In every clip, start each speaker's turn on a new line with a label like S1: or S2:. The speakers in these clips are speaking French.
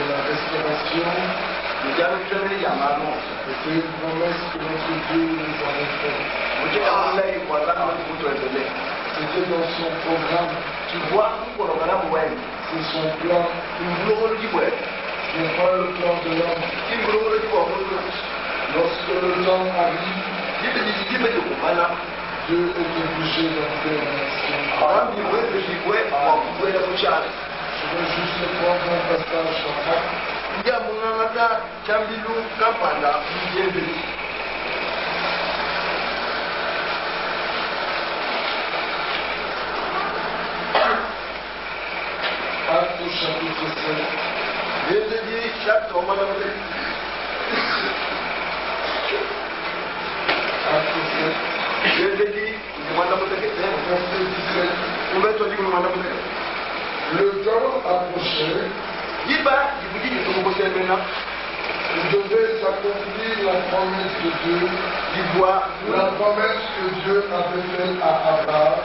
S1: la restauration était une promesse que notre Dieu nous avait faite. C'était dans son programme.
S2: Tu vois,
S1: C'est son plan. Ce n'est pas le plan de l'homme. Lorsque le temps arrive, Dieu est obligé d'intervenir. Je vais juste prendre un passage en Actes au chapitre 7. Acte 7. Le temps approchait. Il devait s'accomplir la promesse de Dieu. La promesse que Dieu avait faite à Abraham.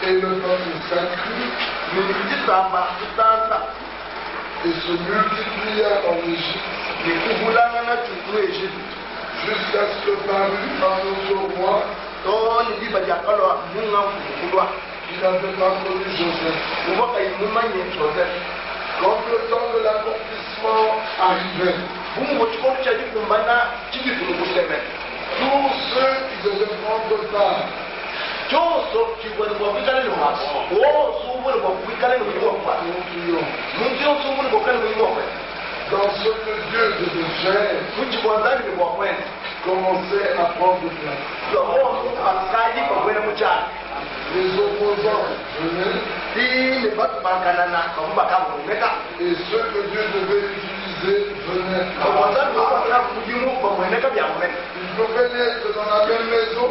S1: Et le peuple s'accrut et se multiplia en Égypte. Jusqu'à ce que parut un autre roi qui n'avait pas connu Joseph. Quand le temps de l'accomplissement arrivait, tous ceux qui devaient prendre part dans ce que Dieu devait faire, commençaient à prendre place. Les opposants venaient et ceux que Dieu devait utiliser venaient. Ils pouvaient naître dans la même maison.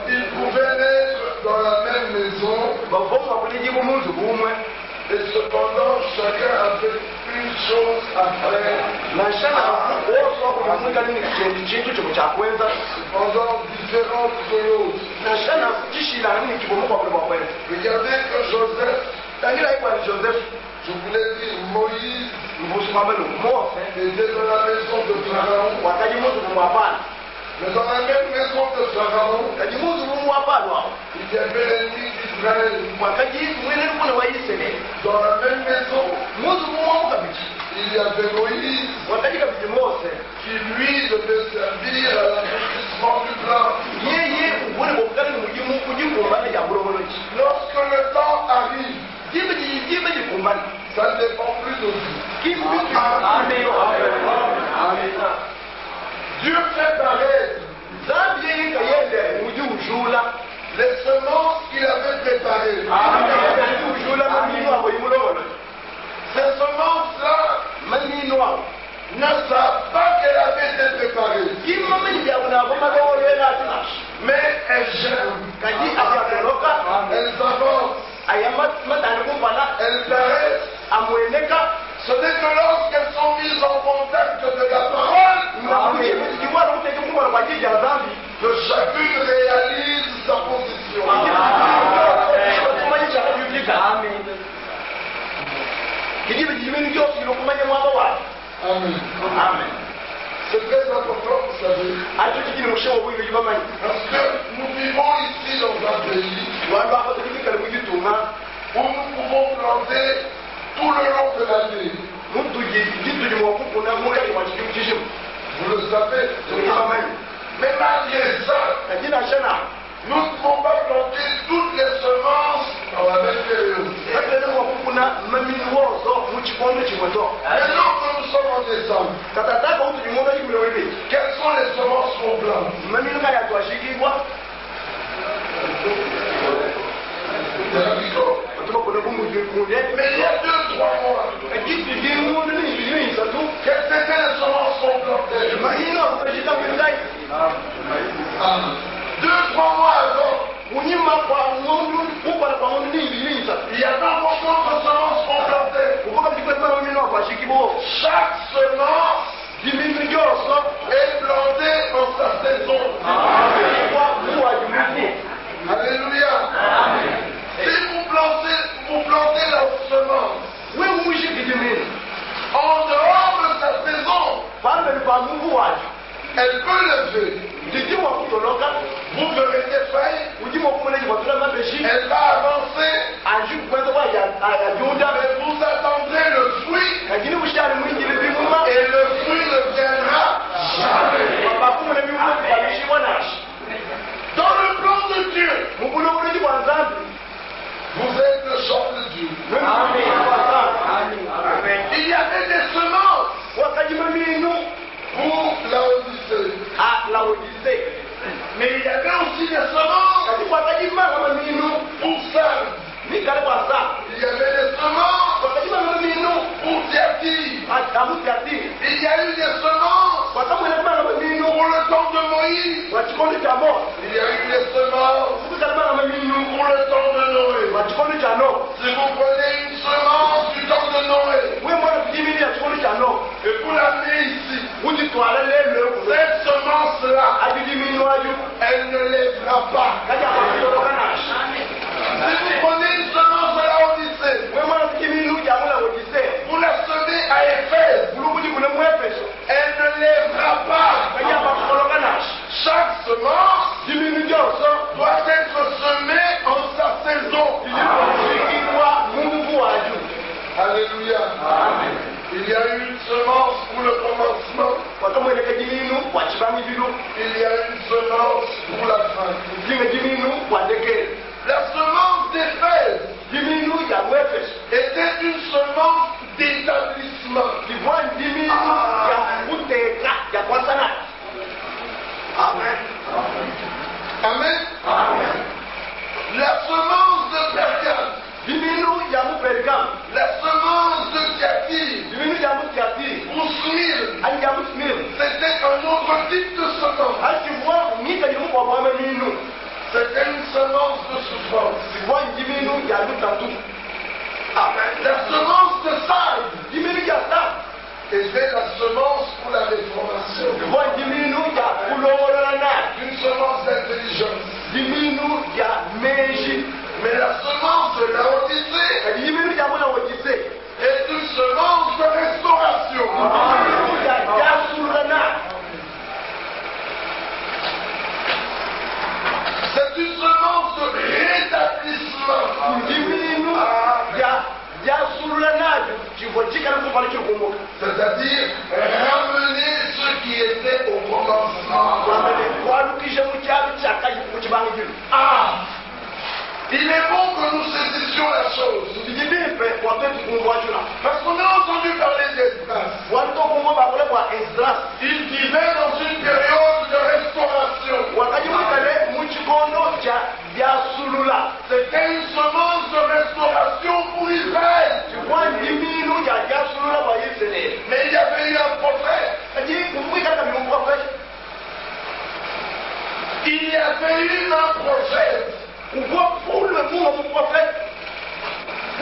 S1: Ils pouvaient naître dans la même maison. Et cependant, chacun avait une chose à faire. Cependant, différentes de l'autre. Regardez que Joseph, je voulais dire Moïse, était dans la maison de Pharaon. Mais dans la même maison de Pharaon, il y avait l'ennemi d'Israël. Dans la même maison, il y avait Moïse qui lui devait servir à l'accomplissement du plan. Lorsque le temps arrive, ça ne dépend plus de vous. Dieu fait paraître les semences qu'il avait préparées. Ces semences-là ne savent pas qu'elles avaient été préparées. Mais elles germent. Elles avancent. Elles paraissent. Ce n'est que lorsqu'elles sont mises en contact de la parole que chacune réalise sa position. Amen. C'est très important, vous savez. Parce que nous vivons ici dans un pays où nous pouvons planter tout le long de l'année. Vous le savez. Mais malgré ça, nous ne pouvons pas planter toutes les semences dans la même période. Maintenant que nous sommes en décembre, quelles sont les semences qu'on plante? Mais il y a 2-3 mois. Quelles étaient les semences qu'on plantait? 2-3 mois avant, il y avait beaucoup de semences qu'on plantait. Chaque semence Elle peut lever. Vous verrez des failles. Elle va avancer. Mais vous attendrez le fruit. Et le fruit ne viendra jamais. Dans le plan de Dieu, vous êtes le champ de Dieu. Il y avait des semences pour Laodicée. Mais il y avait aussi des semences pour Sardes. Il y avait des semences pour Thyatire. Il y a eu des semences pour le temps de Moïse. Il y a eu des semences pour le temps de Noé. Si vous prenez une semence du temps de Noé et vous l'amenez ici, cette semence-là, elle ne lèvera pas. Si vous prenez une semence de Laodicée, vous la semez à Éphèse, elle ne lèvera pas. Chaque semence doit être semée en sa saison. Alléluia. Il y a eu une semence pour le commencement. Il y a une semence pour la fin. La semence d'Éphèse était une semence d'établissement. Amen. Amen. La semence de Pergame. La semence de Thyatire. Ou Smyrne. C'était un autre type de semence. C'était une semence de souffrance. Amen. La semence de Sardes était la semence pour la réformation. Une semence d'intelligence. Mais la semence de Laodicée est une semence de restauration. C'est une semence de rétablissement. C'est-à-dire ramener ceux qui étaient au commencement. Il est bon que nous saisissions la chose. Parce qu'on a entendu parler d'Esdras. Il vivait dans une période de restauration. C'était une semence de restauration pour Israël. Mais il y avait eu un prophète. Il y avait eu un prophète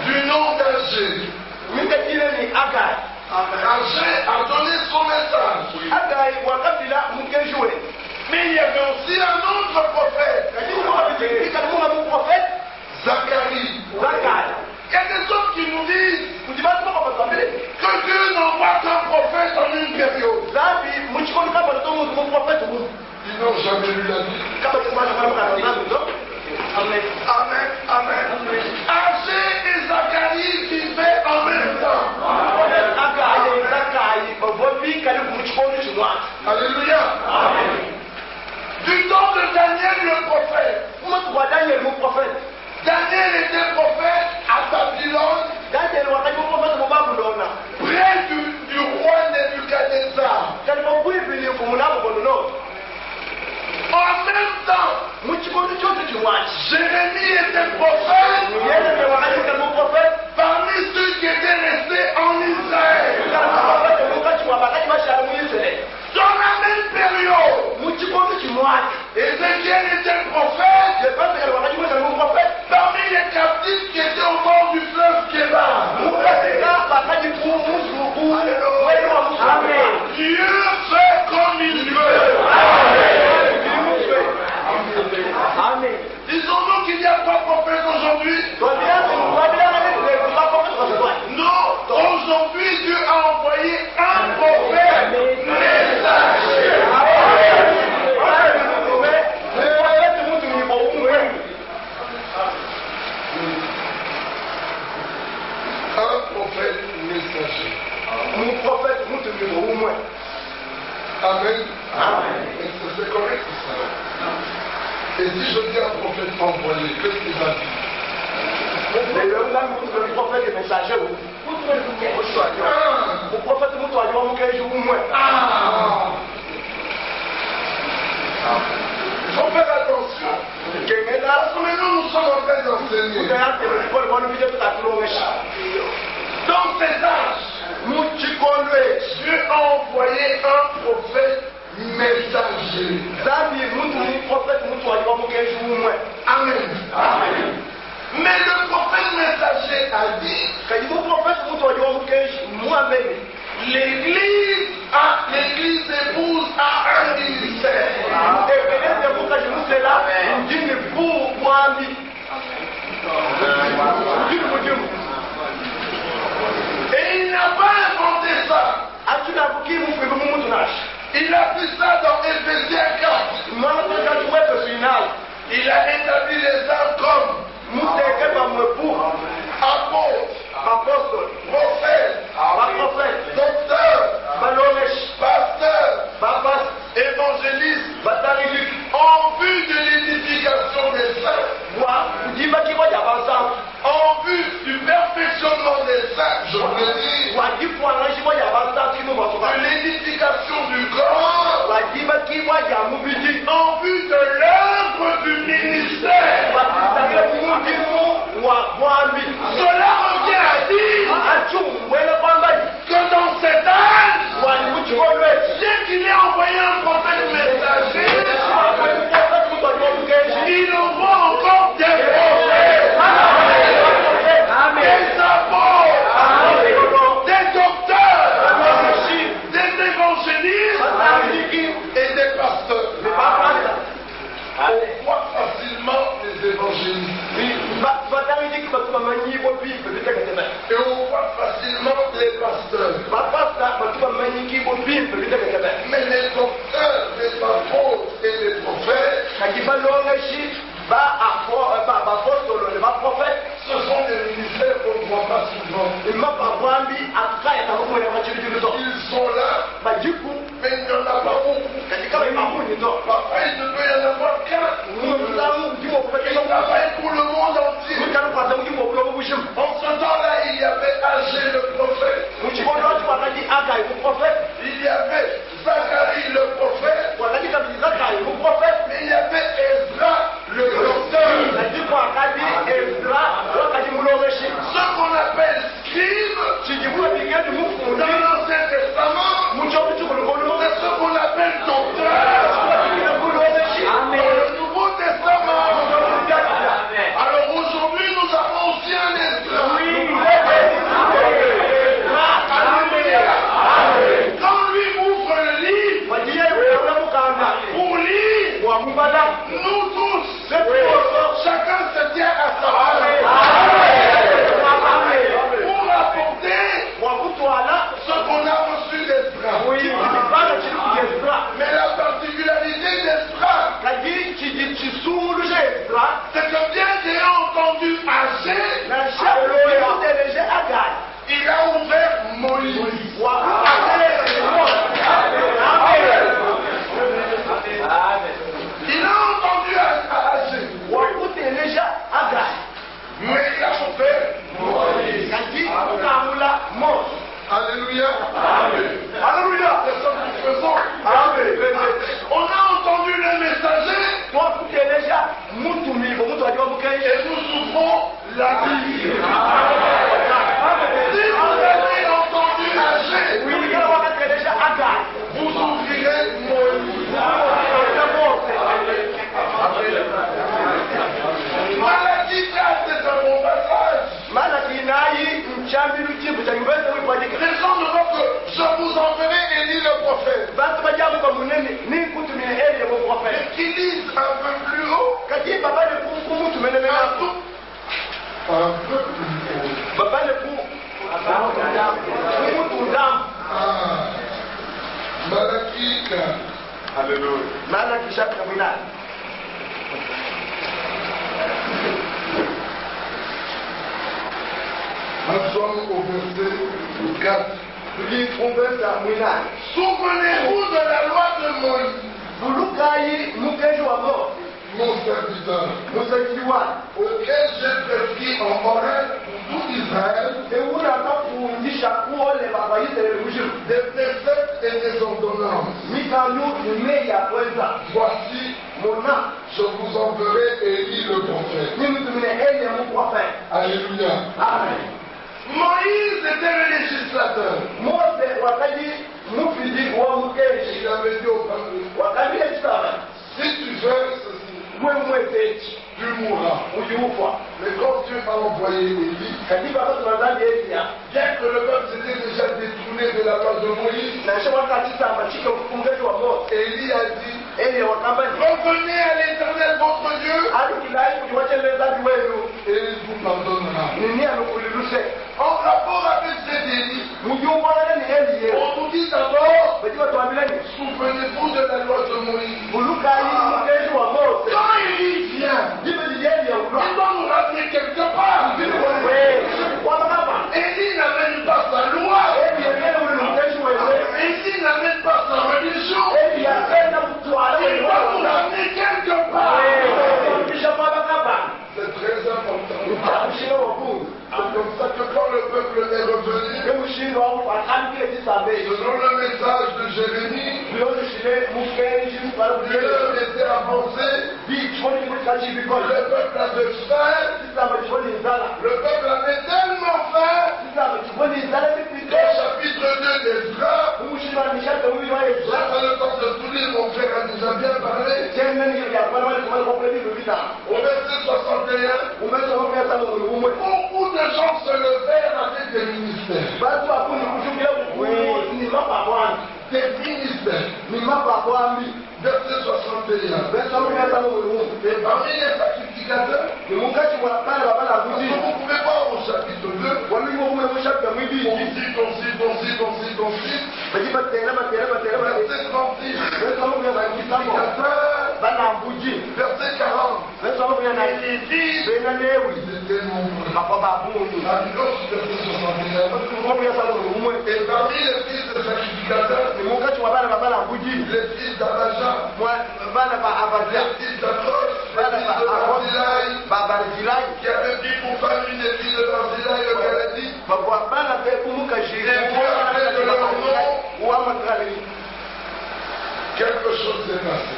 S1: du nom d'Agé. Agé a donné son message. Mais il y avait aussi un autre prophète, Zacharie. Il y a des hommes qui nous disent que Dieu n'envoie qu'un prophète en une période. Ils n'ont jamais lu la Bible. Amen. Amen. Amen. Agé et Zacharie vivaient en même temps. Alléluia. Amen. Du temps de Daniel le prophète. Daniel était prophète à Babylone. Près du roi Nebuchadnezzar. En même temps, Jérémie était prophète parmi ceux qui étaient restés en Israël. Dans la même période, Ézéchiel était prophète parmi les captifs qui étaient au bord du fleuve Kébar. Dieu fait comme il veut. Disons-nous qu'il n'y a pas de prophète aujourd'hui. Amen. Amen. C'est correct ça. Et si je dis un prophète envoyé, qu'est-ce qu'il va dire?
S2: Le prophète est messager. Le prophète est
S1: il faut faire attention. Parce que maintenant nous sommes en train d'enseigner. Dans cet âge, Dieu a envoyé un prophète messager. Amen. Mais le prophète messager a dit l'église épouse a un ministère. Et il n'a pas inventé ça. Il a fait ça dans Éphésiens 4. Il a établi les uns comme apôtres, prophètes, docteurs, pasteurs, évangélistes, en vue de l'édification des saints, en vue du perfectionnement des saints, je veux dire, de l'édification du corps, en vue de l'œuvre du ministère. Cela revient à dire que dans cet âge, dès qu'il est envoyé un prophète messager, il envoie encore des prophètes, des apôtres, des docteurs, des évangélistes et des pasteurs. On voit facilement les évangélistes. Et on voit facilement les pasteurs. Mais les docteurs, les apôtres et les prophètes, ce sont des ministères qu'on ne voit pas souvent. Ils sont là, mais il n'y en a pas beaucoup. Parfois il ne peut y en avoir qu'un. Ils travaillent pour le monde entier. En ce temps-là, il y avait Agé le prophète. Il y avait Zacharie le prophète. Mais il y avait Ezra le docteur. Ce qu'on appelle scribe dans l'Ancien Testament, c'est ce qu'on appelle docteur dans le Nouveau Testament. Alors aujourd'hui, nous avons aussi un Ezra. Quand lui ouvre le livre pour lire, nous tous, chacun se tient à sa place pour apporter ce qu'on a reçu d'Ezra. Mais la particularité d'Ezra, c'est que bien qu'il ait entendu Agé, il a ouvert Moïse. Il a entendu Agé, mais il a ouvert Moïse. Alléluia. Alléluia. C'est ce que nous faisons. On a entendu le messager et nous ouvrons la Bible. Si vous avez entendu Agé, vous ouvrirez Moïse. Malachie 4, c'est un bon passage. Les gens ne voient que je vous enverrai Élie le prophète. Et qui lisent un peu plus haut. Un peu plus haut. Malachie 4.
S2: Alléluia.
S1: Nous sommes au verset 4. Souvenez-vous de la loi de Moïse. Mon serviteur, auquel j'ai prescrit en Horeb pour tout Israël, des préceptes et des ordonnances. Voici, je vous enverrai Élie le prophète. Alléluia.
S2: Amen.
S1: Moïse était le législateur. Il avait dit au peuple, si tu fais ceci, tu mourras. Mais quand Dieu a envoyé Élie, bien que le peuple s'était déjà détourné de la loi de Moïse, Élie a dit, revenez à l'Éternel votre Dieu, et il vous pardonnera. En rapport avec cet Élie, on nous dit d'abord, souvenez-vous de la loi de Moïse. Quand Élie vient, il doit nous ramener quelque part. Élie n'amène pas sa loi. Élie n'amène pas sa religion. Il doit nous ramener quelque part. C'est très important. C'est comme ça que quand le peuple est revenu, selon le message de Jérémie, l'heure était avancée, le peuple avait faim, le peuple avait tellement faim, au chapitre 2 d'Esdras, j'ai pas le temps de tout lire, mon frère a déjà bien parlé, au verset 61, beaucoup de gens se levèrent avec des ministères. Des ministères. Verset 61. Et parmi les sacrificateurs, vous pouvez voir au chapitre 2, on cite. Verset 36. Verset 40. Et dit, ils étaient nombreux. Et parmi les fils de sacrificateurs, les fils d'Abaja, les fils d'Akos, les fils de Barzilai, qui avaient pris pour femme une des filles de Barzilai le Galadi, et vous appelez de leur nom, quelque chose s'est passé.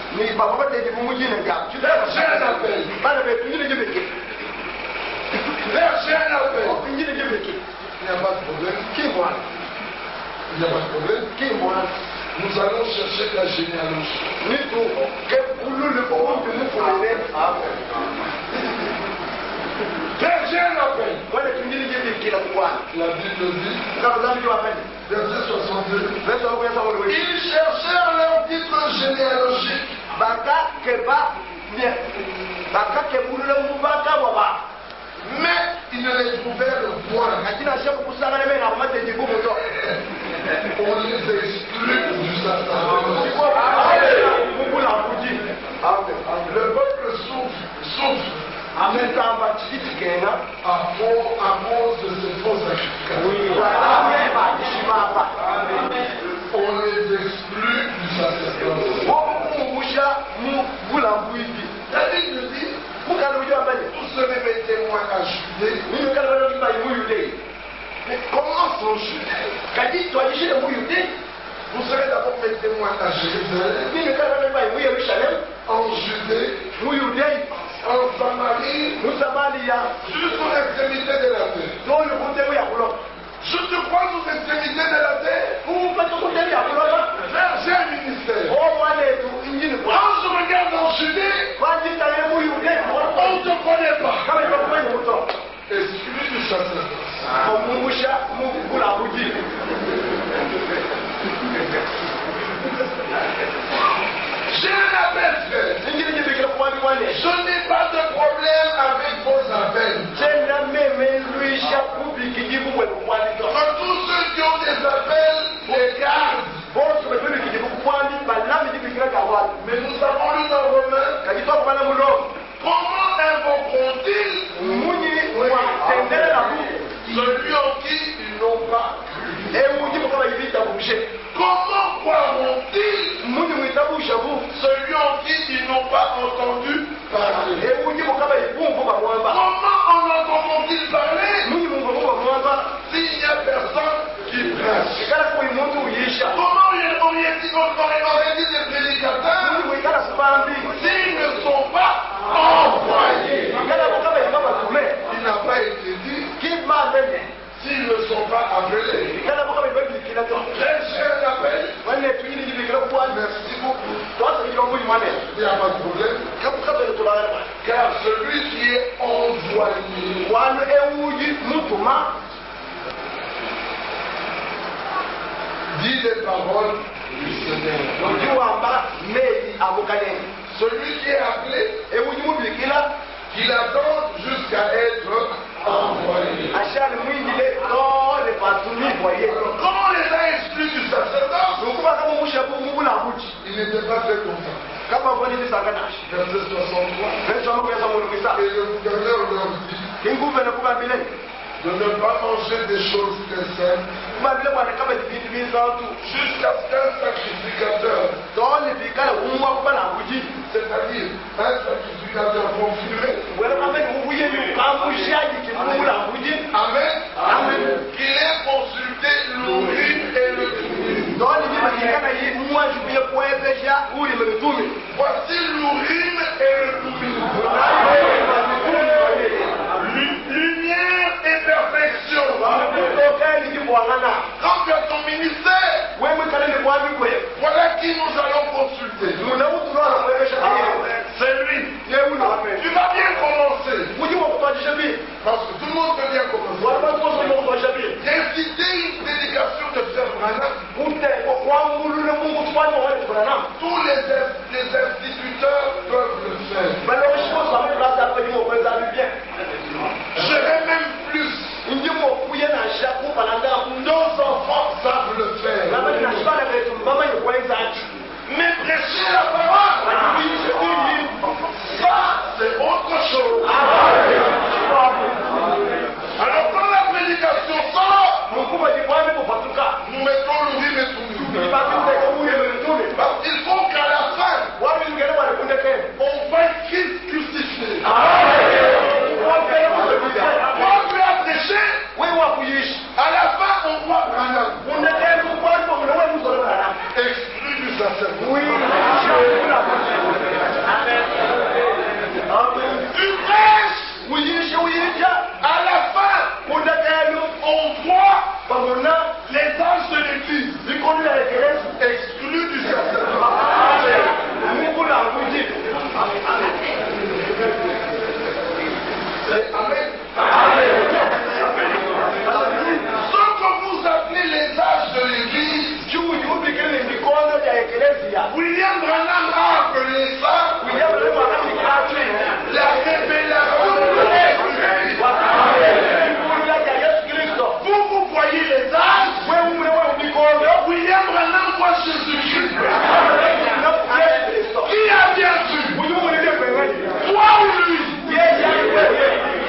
S1: J'ai un appel. J'ai un appel. Il n'y a pas de problème. Il n'y a pas de problème. Nous allons chercher la généalogie. J'ai un appel. La Bible dit, verset 62, ils cherchèrent leur titre généalogique. Mais ils ne les trouvèrent point. On les exclut du sacerdoce. Le peuple souffre. À cause de ces faux sacrificateurs. On les exclut du sacerdoce. David nous dit, vous serez mes témoins à Judée. Mais comment sont Judée? Vous serez d'abord mes témoins à Jérusalem, en Judée, en Samarie, jusqu'aux extrémités de la terre. Je te crois aux extrémités de la terre. J'ai un ministère. Quand je regarde en Judée, on ne te connaît pas. Exclu du sacerdoce. J'ai un appel, frère. Je n'ai pas de problème avec vos appels. Que tous ceux qui ont des appels les gardent. Mais nous avons lu dans Romains, comment invoqueront-ils celui en qui ils n'ont pas cru? n'ont pas entendu parler. Comment en entendons-ils parler s'il n'y a personne qui prêche? Comment aurait-il des prédicateurs s'ils ne sont pas envoyés? Il n'a pas été dit s'ils ne sont pas appelés. Très cher l'appel. Merci beaucoup. Il n'y a pas de problème. Car celui qui est envoyé dit les paroles du Seigneur. Celui qui est appelé, qu'il attend jusqu'à être envoyé. Comment on les a exclus du sacerdoce? Il n'était pas très content. Verset 63. Et le gouverneur leur dit de ne pas manger des choses très saines jusqu'à ce qu'un sacrificateur, c'est-à-dire un sacrificateur confirmé, Amen, qu'il ait consulté l'urine et le thummim. Voici l'urine et le thummim. Lumière et perfection. Quant à ton ministère, voilà qui nous allons consulter. C'est lui. Tu vas bien commencer. Parce que tout le monde peut bien commencer. J'ai cité une prédication de Frère Branham. Tous les instituteurs peuvent le faire. J'irai même plus. Nos enfants savent le faire. Mais prêcher la parole, ça c'est autre chose. Alors quand la prédication sort, nous mettons l'urine et tout. Parce qu'il faut qu'à la fin, on va Christ crucifié. Quand tu as prêché, à la fin on voit Branham exclu du sacerdoce. Tu prêches, à la fin on voit les âges de l'église exclus du sacerdoce. Amen. Ce que vous appelez les âges de l'église, William Branham a appelé ça la révélation de Jésus-Christ. Vous voyez les âges, William Branham voit Jésus-Christ. Qui a bien vu? Toi ou lui?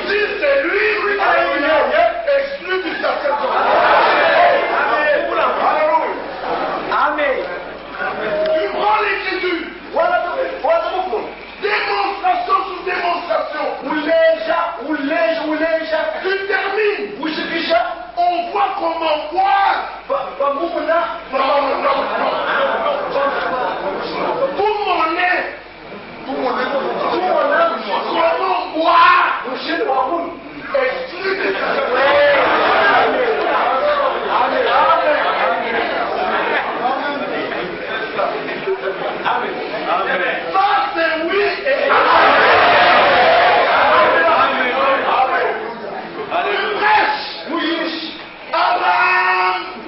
S1: Si c'est lui, exclu du sacerdoce.
S3: Amen.
S1: Tu prends l'écriture. Démonstration sous démonstration. Tu termines. On voit comment boire. Pour mon nez. Comment boire. Exclu du ça c'est oui et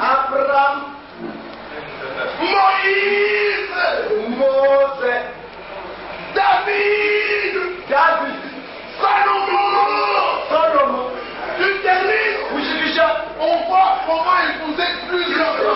S1: Abraham, Moïse, David, Salomon. Tu termines, on voit comment épouser plusieurs femmes.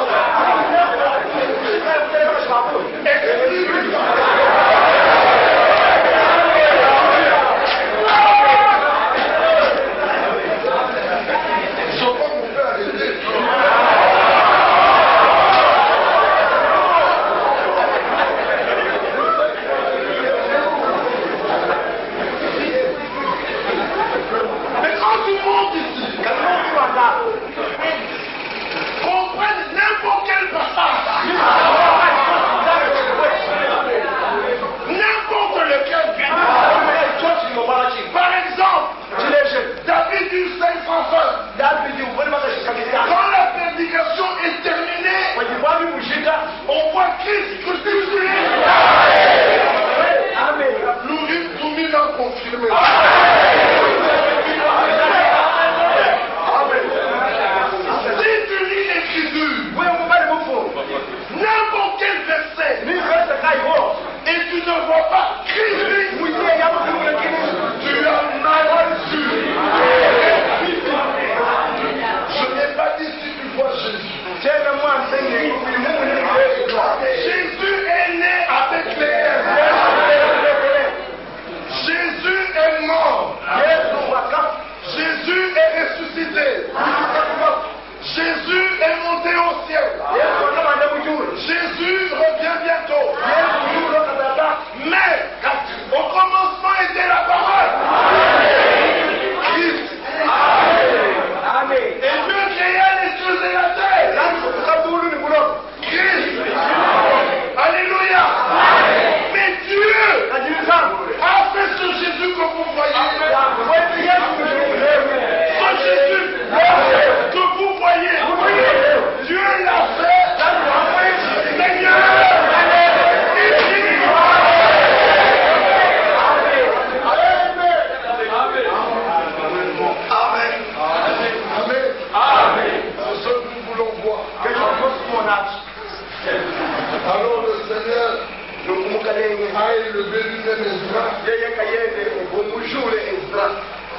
S1: a élevé lui-même Esdras.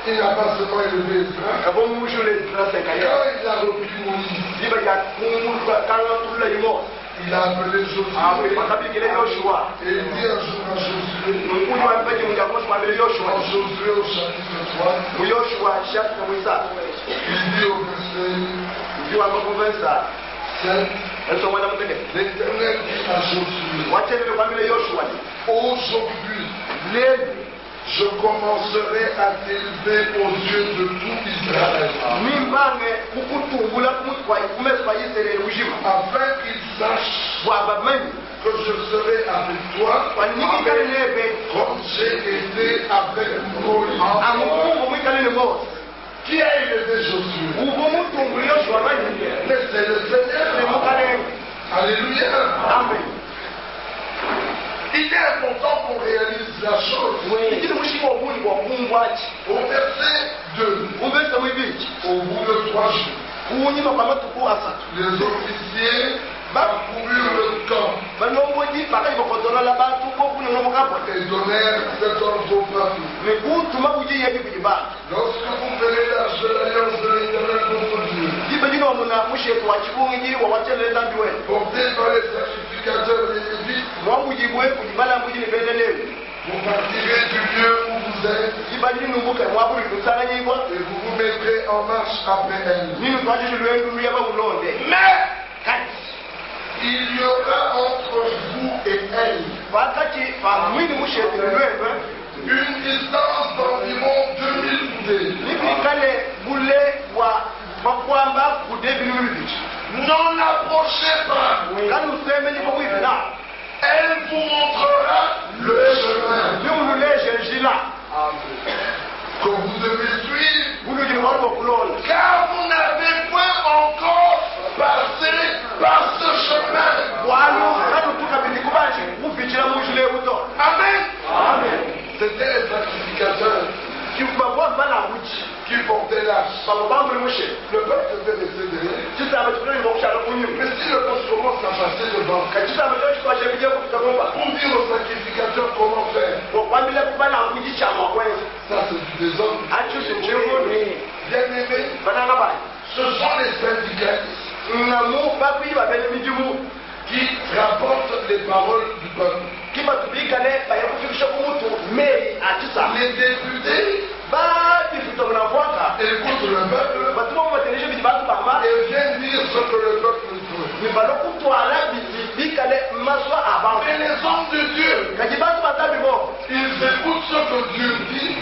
S1: Il n'a pas seulement élevé Esdras. Quand il a repris Moïse, il a appelé Josué. Et il dit un jour à Josué, en Josué au chapitre 3, il dit au verset 7, l'Éternel dit à Josué, aujourd'hui, je commencerai à t'élever aux yeux de tout Israël, afin qu'ils sachent que je serai avec toi, comme j'ai été avec Moïse. Qui a élevé Josué? Mais c'est le Seigneur. Alléluia.
S2: Amen.
S1: Il est important qu'on réalise la chose. Au verset 2, au bout de 3 jours, les officiers parcoururent le camp et donnèrent cet ordre au peuple. Lorsque vous verrez l'arche de l'alliance de l'Éternel votre Dieu, porté par les sacrificateurs des Lévites, vous partirez du lieu où vous êtes et vous vous mettrez en marche après elle. Mais il y aura entre vous et elle une distance d'environ 2000 coudées. N'en approchez pas. Elle vous montrera le chemin que vous devez suivre, car vous n'avez point encore passé par ce chemin. Amen. C'était les sacrificateurs qui portaient l'arche. Le peuple devait rester derrière. Mais si le peuple commence à passer devant, pour dire aux sacrificateurs comment faire, ça c'est du désordre. Bien-aimés, ce sont les syndicalistes qui rapportent les paroles du peuple. Les députés écoutent le peuple et viennent dire ce que le peuple veut. Mais les hommes de Dieu, ils écoutent ce que Dieu dit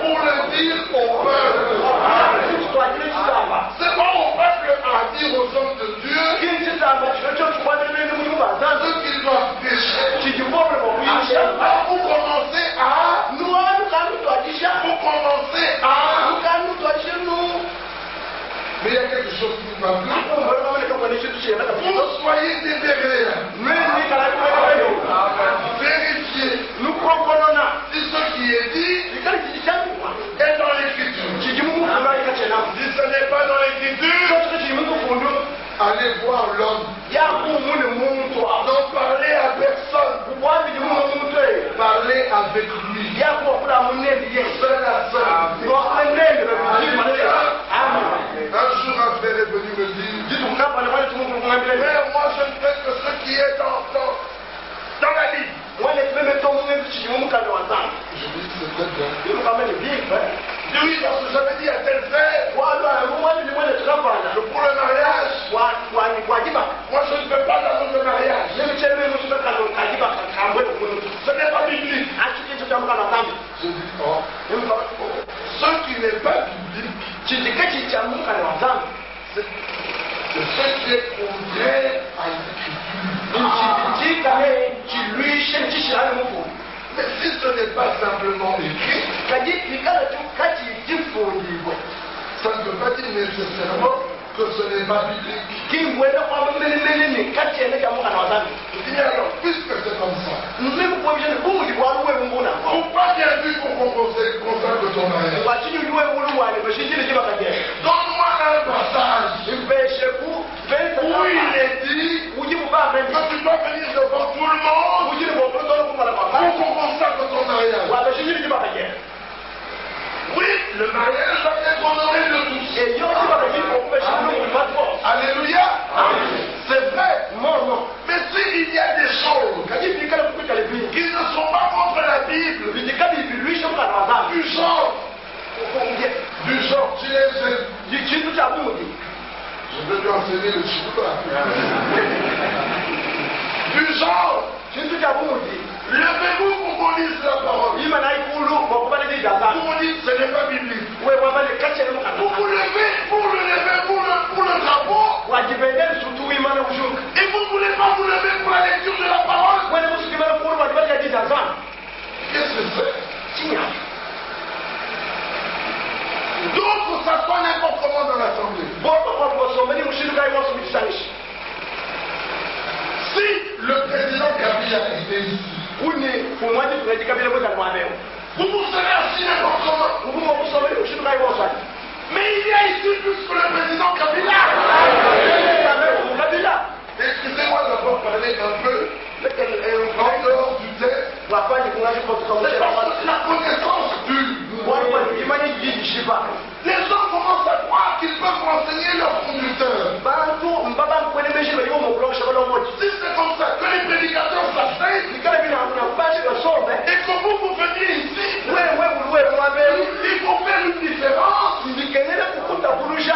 S1: pour le dire au peuple. C'est pas au peuple à dire aux hommes de Dieu ce qu'ils doivent pécher. Vous commencez à mais il y a quelque chose qui ne va plus. Vous soyez déterrés. Vérifiez si ce qui est dit est dans l'écriture. Si ce n'est pas dans l'écriture, allez voir l'homme. Non, parlez à personne. Parlez avec lui. Seul à seul. Un jour, un frère est venu me dire, mais moi je ne fais que ce qui est dans la Bible. Je dis, c'est très bien. Oui, parce que j'avais dit à tel frère, pour le mariage, moi je ne fais pas d'amour de mariage. Ce n'est pas biblique. Je dis, oh, ce qui n'est pas biblique, c'est ce qui est contraire à l'écriture. Mais si ce n'est pas simplement écrit, ça ne veut pas dire nécessairement que ce n'est pas biblique. Je dis, mais alors, puisque c'est comme ça, pourquoi bien vu pour qu'on consacre ton mariage? Donne-moi un passage où il est dit que tu dois venir devant tout le monde qui ne sont pas contre la Bible. Du genre, tu les aimes. Je vais lui enseigner le chinois. Du genre, levez-vous pour qu'on lise la parole. Vous me dites ce n'est pas biblique. Vous vous levez pour le drapeau. Et vous ne voulez pas vous lever pour la lecture de la parole. Qu'est-ce que c'est? D'autres s'assoient n'importe comment dans l'assemblée. Si le président Kabila était ici, vous vous serez assis n'importe comment. Mais il y a ici plus que le président Kabila. Excusez-moi d'avoir parlé un peu en dehors du texte. La connaissance dure. Les gens commencent à croire qu'ils peuvent renseigner leur conducteur. Si c'est comme ça que les prédicateurs s'asseyent et que vous veniez ici, il faut faire une différence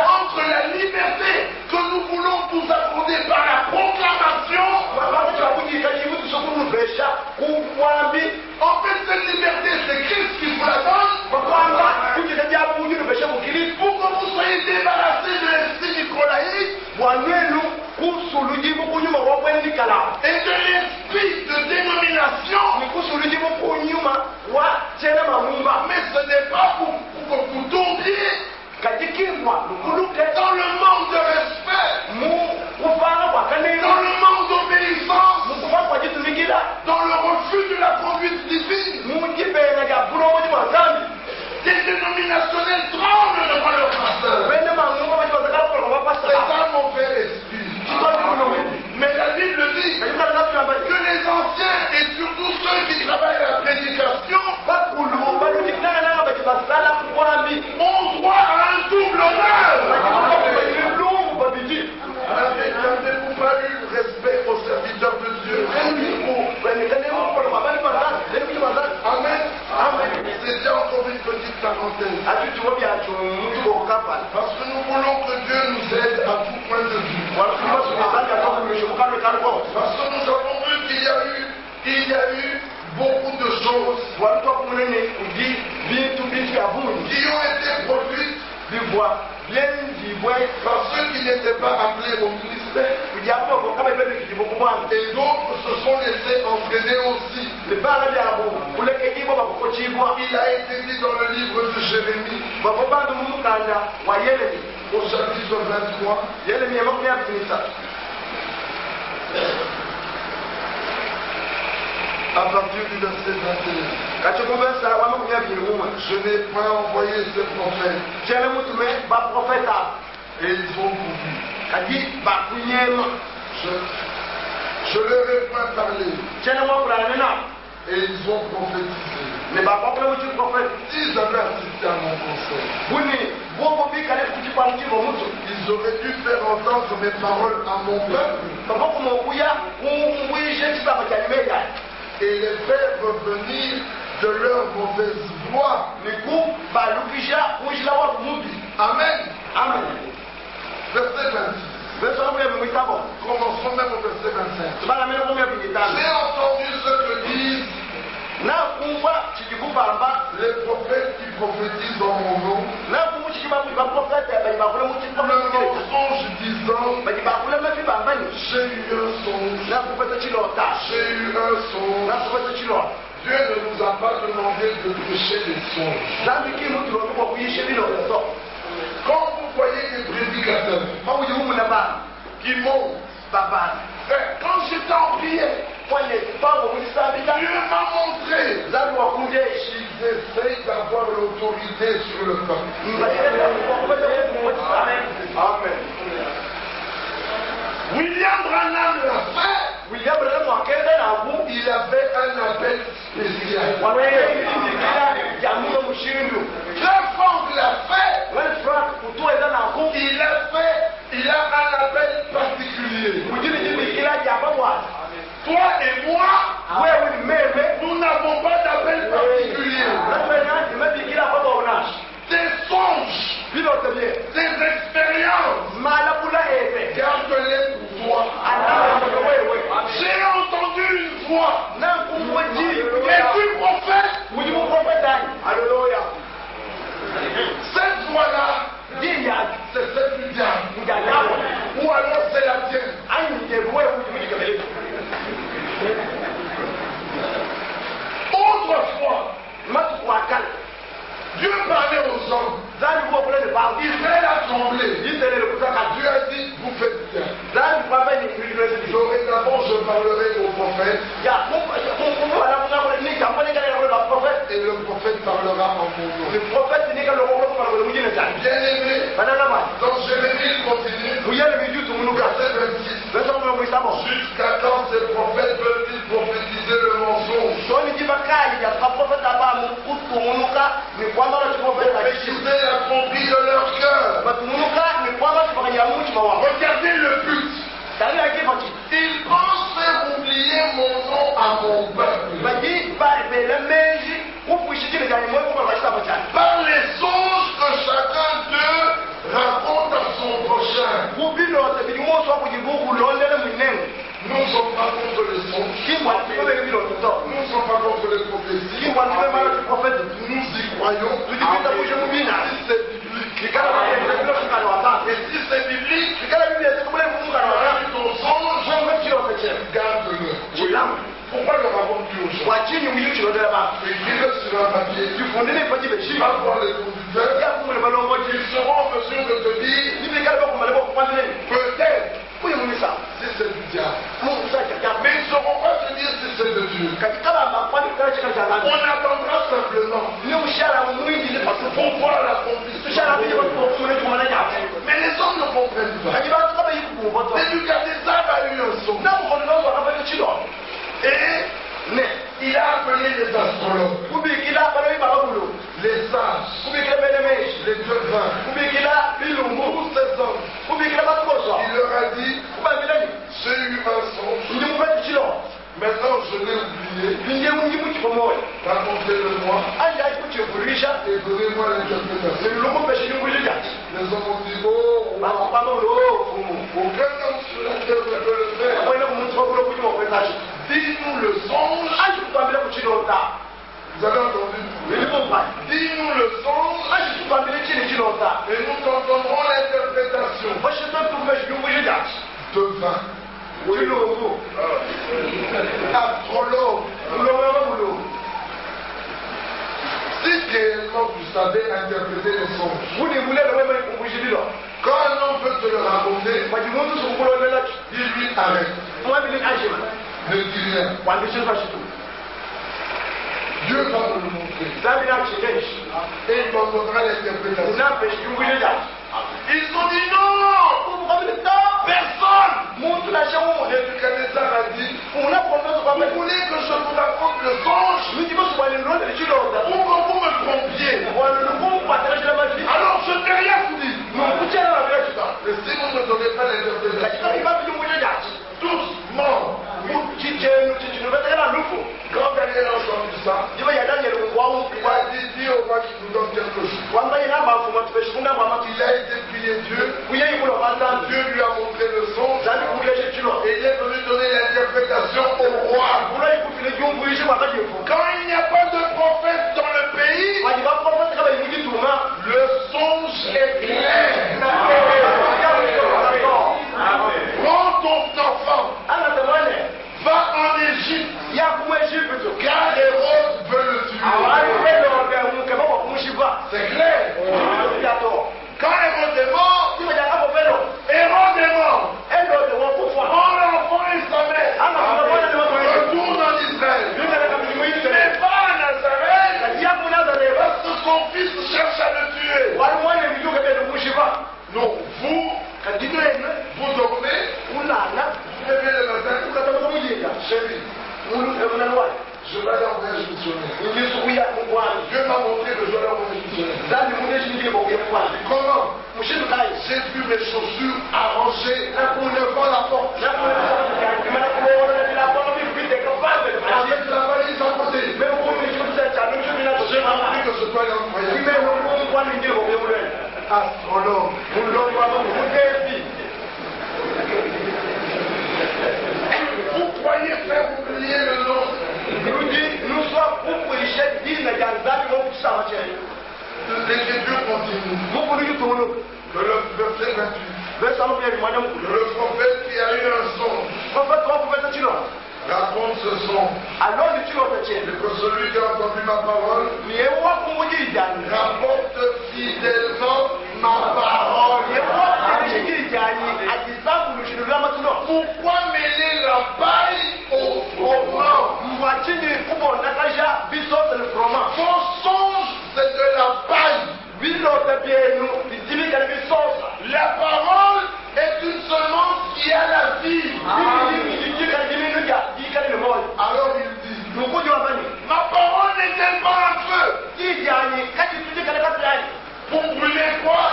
S1: entre la liberté que nous voulons vous accorder par la proclamation. En fait, cette liberté, c'est Christ qui vous la donne pour que vous soyez débarrassés de l'esprit nicolaïque et de l'esprit de dénomination. Mais ce n'est pas pour que vous tombiez dans le manque de respect, dans le manque d'obéissance, dans le refus de la conduite divine. Les dénominationnels tremblent devant leur pasteur. C'est un mauvais esprit. Mais la Bible dit que les anciens et surtout ceux qui travaillent à la prédication ont droit à un double honneur. N'avez-vous pas eu respect aux serviteurs de Dieu? Amen. C'était encore une petite parenthèse. Parce que nous voulons que Dieu nous aide à tout point de vue. Parce que nous avons vu qu'il y a eu beaucoup de choses qui ont été produites par ceux qui n'étaient pas appelés au ministère. Et d'autres se sont laissés entraîner aussi. Il a été dit dans le livre de Jérémie, au chapitre 23, à partir du verset 21. Je n'ai pas envoyé ce prophète. Et ils ont couru. Je leur ai pas parlé. Et ils ont prophétisé. Ils avaient assisté à mon conseil. Ils auraient dû faire entendre mes paroles à mon peuple et les faire revenir de leur mauvaise voie. Amen. Amen. Verset 26. Commençons même au verset 25. J'ai entendu ce que disent les prophètes qui prophétisent en mon nom. Le mensonge disant j'ai eu un songe. J'ai eu un songe. Dieu ne nous a pas demandé de prêcher les songes. Quand vous voyez des prédicateurs qui montent, quand j'étais en prière, Dieu m'a montré qu'ils essayent d'avoir l'autorité sur le peuple. Amen. William Branham l'a fait. Il avait un appel spécial. Jean Franck l'a fait. Il a un appel particulier. Toi et moi, voix. Et puis prophète.
S2: Alléluia.
S1: Cette voix-là, c'est celle du diable. Ou alors c'est la tienne. Autrefois, Dieu parlait aux hommes. Israël a tremblé. Dieu a dit, vous faites bien. Dorénavant, je parlerai aux prophètes. Et le prophète parlera en mon nom. Bien aimé, dans Jérémie, il continue. Verset 26. Jusqu'à quand ces prophètes veulent-ils prophétiser le mensonge? Prophétiser l'accompli de leur cœur. Regardez le but. Ils pensent faire oublier mon nom à mon peuple. Par les songes que chacun d'eux raconte à son prochain. Nous ne sommes pas contre les songes. Nous ne sommes pas contre les prophéties. Nous y croyons. Si c'est biblique. Et si c'est biblique, ton songe, garde-le. Pourquoi le racontes-tu aux gens? Écris-le sur un papier. Va voir les conducteurs. Ils seront en mesure de te dire peut-être si c'est du diable. Mais ils ne sauront pas te dire si c'est de Dieu. On attendra simplement pour voir l'accomplissement. Mais les hommes ne comprennent pas. Nebukadnezar a eu un son. Et il a appelé les astrologues, les sages, les devins, tous ces hommes. Il leur a dit, j'ai eu un songe. Maintenant je l'ai oublié. Racontez-le-moi et donnez-moi l'interprétation. Les hommes ont dit, oh, aucun homme sur la terre ne peut le faire. Dis-nous le songe. Vous avez entendu? Dis-nous le songe. Et nous t'en donnerons l'interprétation. Devin. Astrologue. Si réellement vous savez interpréter les songes, quand un homme veut te le raconter, dis-lui arrête. Ne dis rien. Dieu va te le montrer. Et il t'en donnera l'interprétation. Ils ont dit non. Personne. Nebukadnezar a dit, vous voulez que je vous raconte le songe ou que vous me trompiez? Alors je n'ai rien vous dit. Mais si vous ne donnez pas l'interprétation, doucement. Quand Daniel a entendu ça, il a dit, dis au roi qui nous donne quelque chose. Il a été prier Dieu. Dieu lui a montré le songe. Et il est venu donner l'interprétation au roi. Quand il n'y a pas de prophète dans le pays, le songe est clair. Prends ton enfant. Va en Égypte. Car Hérode veut le tuer. C'est clair. Quand Hérode est mort, Hérode est mort. Prends l'enfant et sa mère. Retourne en Israël. Mais va à Nazareth. Parce que son fils cherche à le tuer. Non, vous dormez. Vous levez le matin. Chérie, je vais aller en voyage missionnaire. Dieu m'a montré que je vais aller en voyage missionnaire. Comment? J'ai vu mes chaussures arrangées pour devant la porte. Avec la valise à côté. J'ai appris que je dois aller en voyage. Astrologue. Vous croyez faire oublier le nom L'écriture continue. Que le verset 28. Que le prophète qui a eu un songe raconte ce songe. Et que celui qui a entendu ma parole rapporte fidèlement ma parole. Pourquoi mêler la paille au froment? Son songe, c'est de la paille. La parole est une semence qui a la vie. Alors il dit, ma parole n'est-elle pas un feu pour brûler quoi?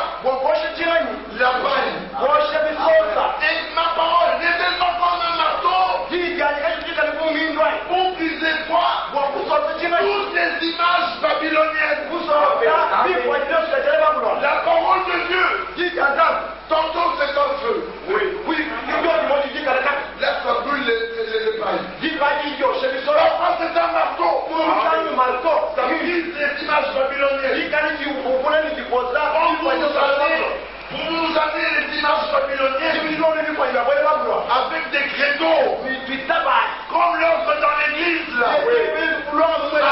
S1: La paille. Et ma parole n'est-elle pas comme un marteau pour briser quoi? Toutes les images babyloniennes. La parole de Dieu, tantôt c'est un feu. Là ça brûle les pailles. Parfois c'est un marteau. Ça brise les images babyloniennes. Vous nous amenez les images babyloniennes avec des créneaux, comme l'œuvre dans l'église là.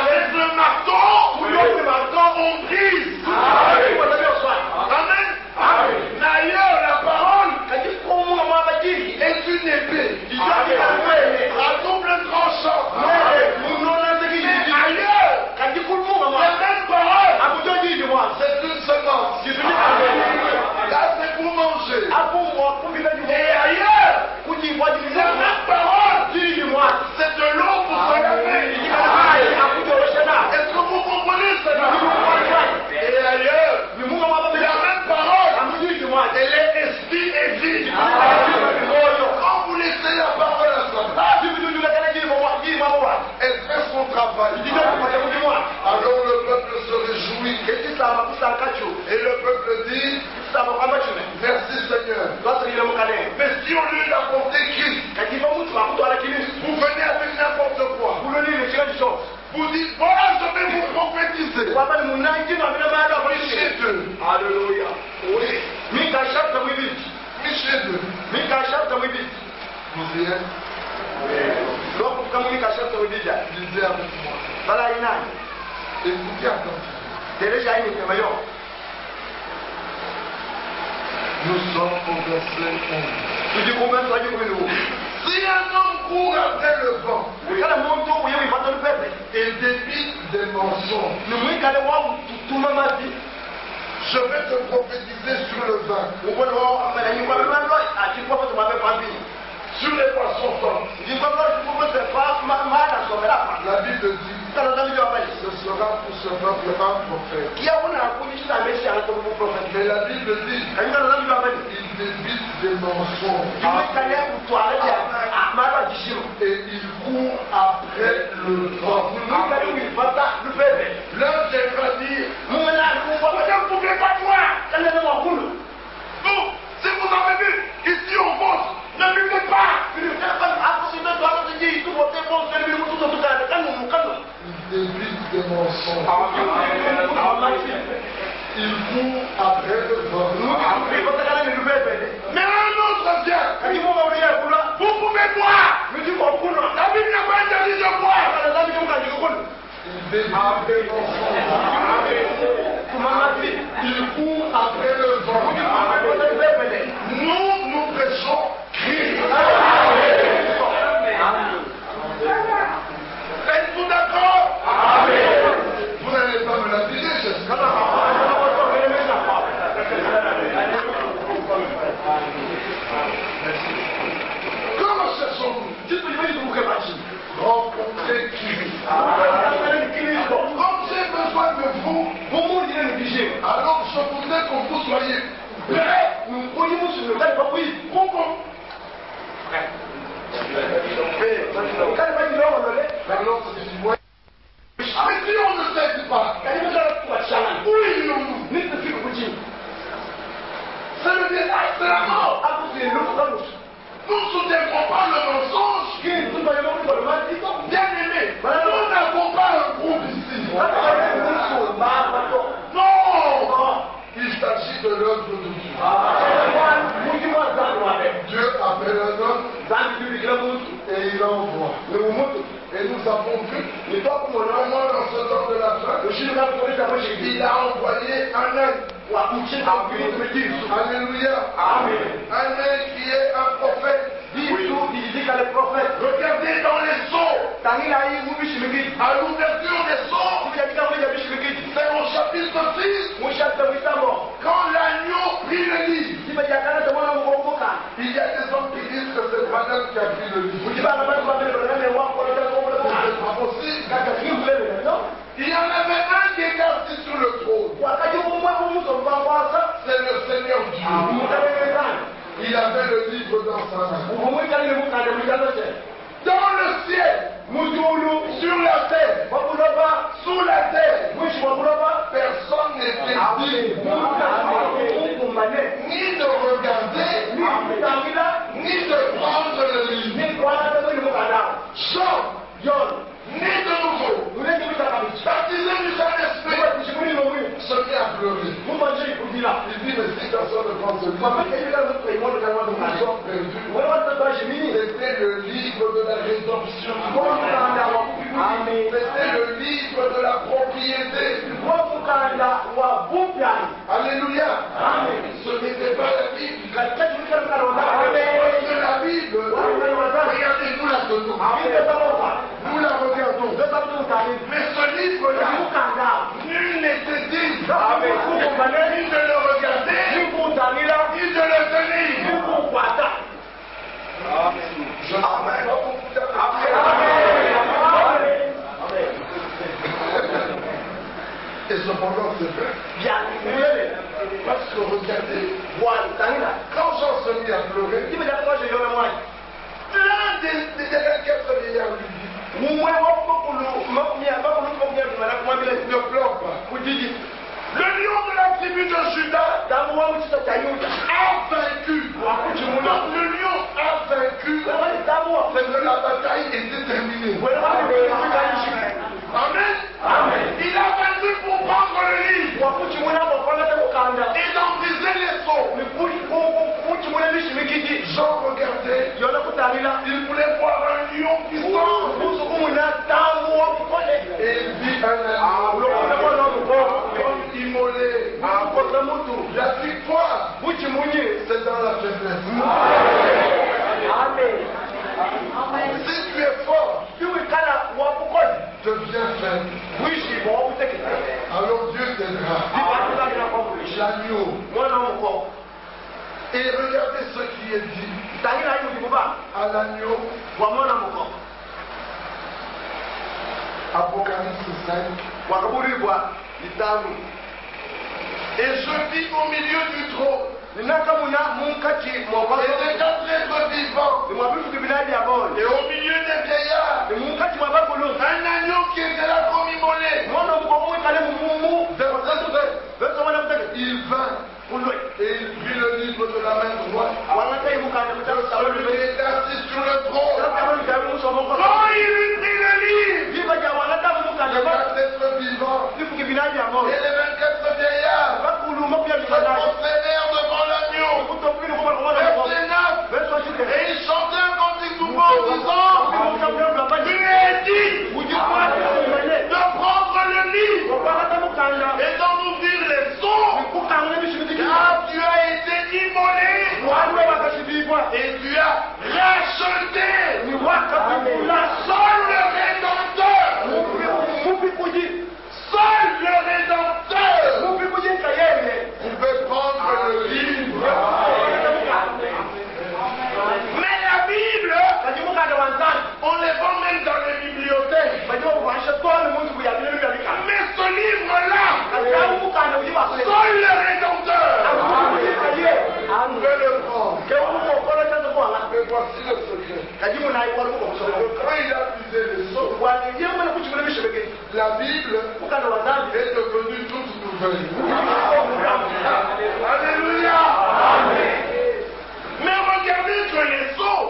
S1: Avec le marteau, on brise. Amen. D'ailleurs, la parole est une épée à double tranchant. Mais ailleurs, la même parole, c'est une semence. Là, c'est pour manger. Et ailleurs, la même parole, c'est de l'eau pour se laver. Est-ce que vous comprenez cela? Et ailleurs, la même parole, elle est esprit et vie. Quand vous laissez la parole à sa place, elle fait son travail. Alors le peuple se réjouit. Et le peuple dit, merci Seigneur. Mais si on lui apporte Christ, vous venez avec n'importe quoi. Vous dites, voilà, je vais vous prophétiser. Michée 2.
S2: Alléluia.
S1: Oui.
S2: Mika chapter 8.
S1: Michée 2.
S2: Mika chapter 8.
S1: Vous y êtes?
S2: Donc, comme Mika chapter 8.
S1: Lisez avec moi.
S2: Voilà, il y a.
S1: Écoutez attentivement.
S2: Déjà, il est meilleur.
S1: Nous sommes au verset 11.
S2: Tu dis combien de temps?
S1: Si un homme court après le vent, et débite des mensonges, je vais te prophétiser sur le vin, sur les poissons forts. La Bible dit, ce sera pour ce peuple un prophète. Mais la Bible dit, il débite des mensonges. Et il court après le vent. L'un devra dire, vous ne pouvez pas voir. Vous, si vous avez vu, ici on bosse, ne buvez pas. Il débite des mensonges. Il court après le vent. Mais un autre vient. Vous pouvez boire. La Bible n'a pas interdit de boire. Il débite des mensonges. Il court après le vent. Nous prêchons Christ. Êtes-vous d'accord? Vous n'allez pas me la dire, j'espère. Comment cherchons-nous? Rencontrer Christ. Comme j'ai besoin de vous, alors je voudrais que vous soyez prêts. Pourquoi? Mais si on ne sait pas, où irons-nous? C'est le détail, c'est la mort. Nous ne soutiendrons pas le mensonge. Bien aimé, nous n'avons pas un groupe ici. Non, Et il envoie. Et nous avons vu, vraiment dans ce temps de la fin, il a envoyé un œil. Alléluia.
S2: Amen.
S1: Un œil qui est un prophète. Regardez dans les sceaux. À l'ouverture des sceaux, c'est au chapitre 6. Quand l'agneau prit le livre, il y a des hommes qui disent que c'est madame qui a pris le livre. C'est pas possible. Il y en avait un qui était assis sur le trône. C'est le Seigneur Dieu. Il avait le livre dans sa main. Dans le ciel, sur la terre, sous la terre, personne n'était digne ni de regarder, ni de prendre le livre. Jean, né de nouveau, baptisé du Saint-Esprit, se met à pleurer. Il dit, mais si personne ne prend ce livre, nous sommes perdus. C'était le livre de la rédemption. C'était le livre de la propriété. Alléluia. Ce n'était pas la Bible. Parce que la Bible, regardez-nous la tenons. Nous la regardons. Mais ce livre-là, nul n'était digne ni de le regarder, ni de le tenir. Et cependant, c'est vrai. Parce que regardez, quand Jean se mit à pleurer, l'un des 24 vieillards lui dit, ne pleure pas. Le lion de la tribu de Judas a vaincu. Donc le lion a vaincu. C'est que la bataille était terminée. Amen. Il a vaincu pour prendre le livre et d'en briser les sceaux. Jean regardait, il voulait voir un lion puissant. Et il vit un agneau immolé. La victoire, c'est dans la faiblesse. Si tu es fort, deviens faible. Alors Dieu t'aidera. L'agneau. Et regardez ce qui est dit à l'agneau. Apocalypse 5. Et je vis au milieu du trône et des 4 êtres vivants, et au milieu des vieillards, un agneau qui était là comme immolé. Il vint et il prit le livre de la main droite de celui qui était assis sur le trône. Quand il eut pris le livre, les 4 êtres vivants et les 24 vieillards se prosternèrent devant l'agneau. Verset 9. Et ils chantaient un cantique nouveau en disant, tu es dit de prendre le livre et d'en ouvrir les sceaux, car tu as été immolé et tu as racheté seul le Rédempteur. Seul le Rédempteur pouvait prendre le livre. Mais la Bible, on les vend même dans les bibliothèques. Mais ce livre-là, seul le Rédempteur pouvait le prendre. Mais voici le secret. Quand il a puisé les sceaux, la Bible est devenue toute nouvelle. Alléluia. Mais regardez que les sceaux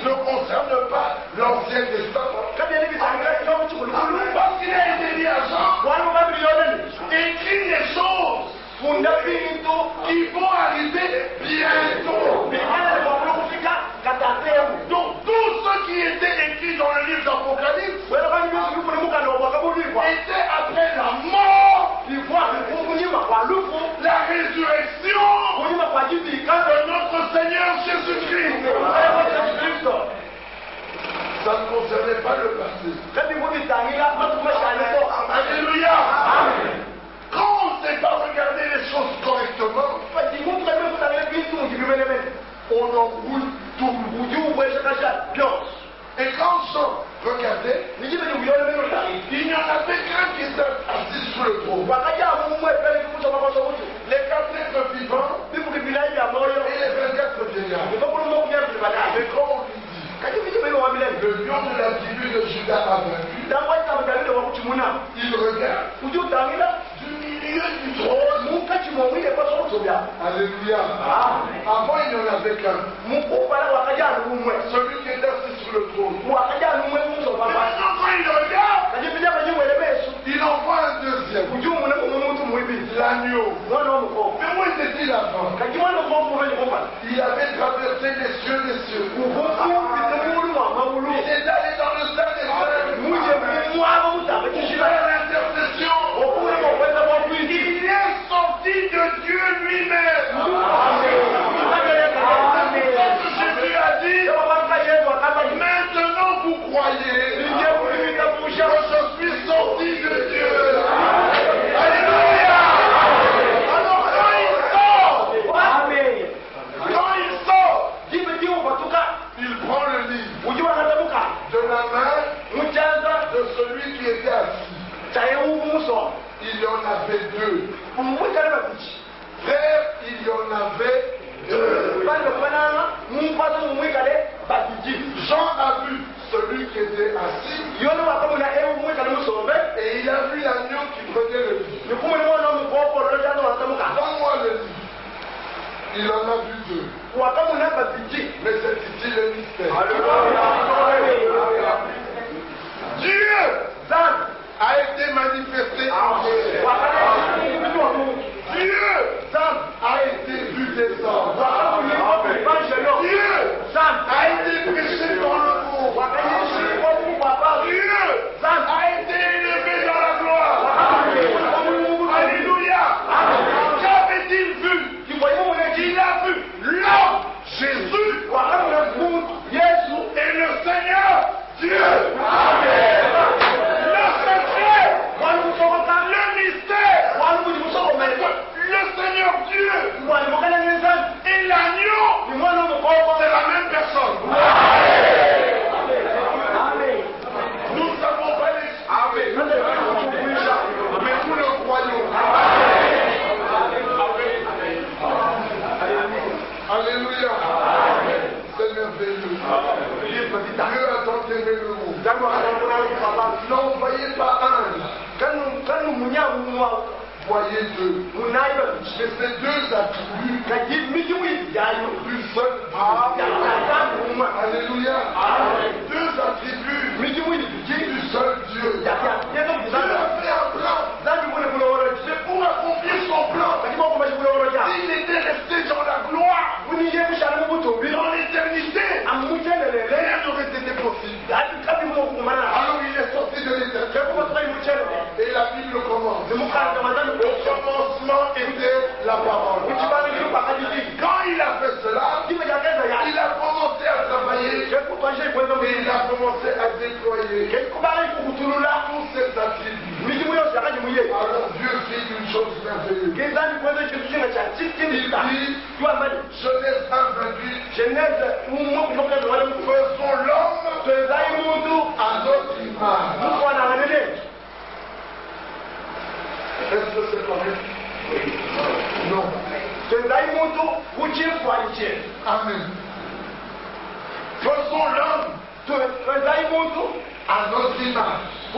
S1: ne concernent pas l'Ancien Testament. Parce qu'il a été dit à Jean, écris les choses qui vont arriver bientôt. concernait pas le passé.
S2: Alléluia.
S1: Quand on ne sait pas regarder les choses correctement, on embrouille tout. Et quand on sort, regardez, il n'y en avait qu'un qui était assis sur le trône. Les 4 êtres vivants et les 24 vieillards. Mais quand on lui dit, le lion de la tribu de Judas a vaincu, il regarde du milieu du trône. Alléluia. Avant, il n'y en avait qu'un. Celui qui est assis sur le trône. Mais maintenant, quand il regarde, il en voit un deuxième. L'agneau. Mais où était-il avant? Il avait traversé les cieux des cieux. Il est allé dans le sein des cieux. Il a l'intercession. Il est sorti de Dieu lui-même. Jésus a dit, maintenant vous croyez que je suis sorti de Dieu. Alléluia. Alors quand il sort, il prend le livre de la main de celui qui était assis. Il y en avait deux. Frère, il y en avait deux. Jean a vu celui qui était assis et il a vu l'agneau qui prenait le livre. Donne-moi le livre. Il en a vu deux. Mais c'est ici le mystère. Dieu a été manifesté en chair. Dieu a été vu descendre. Dieu a été prêché dans le monde. Dieu a été élevé dans la gloire. Alléluia. Qu'avait-il vu? Il a vu l'homme Jésus et le Seigneur Dieu. Amen. Le secret, le mystère, le Seigneur Dieu et l'agneau, c'est la même personne. Nous ne savons pas les choses, mais nous le croyons. Alléluia. C'est merveilleux. Dieu a tant aimé le monde. N'en voyez pas un. Voyez deux. Et ces deux attributs du seul Dieu. Alléluia. Deux attributs du seul Dieu. Dieu a fait un plan. C'est pour accomplir son plan. S'il était resté dans la gloire, dans l'éternité, rien n'aurait été possible. Alors il est sorti de l'éternité. Et la Bible commence. Au commencement était la parole. Quand il a fait cela, il a commencé à travailler et il a commencé à déployer tous ses attributs. Alors Dieu fit une chose merveilleuse. Il dit, Genèse 1:28, faisons l'homme à notre image. Est-ce que c'est correct? Non. Amen. Faisons l'homme à notre image. Et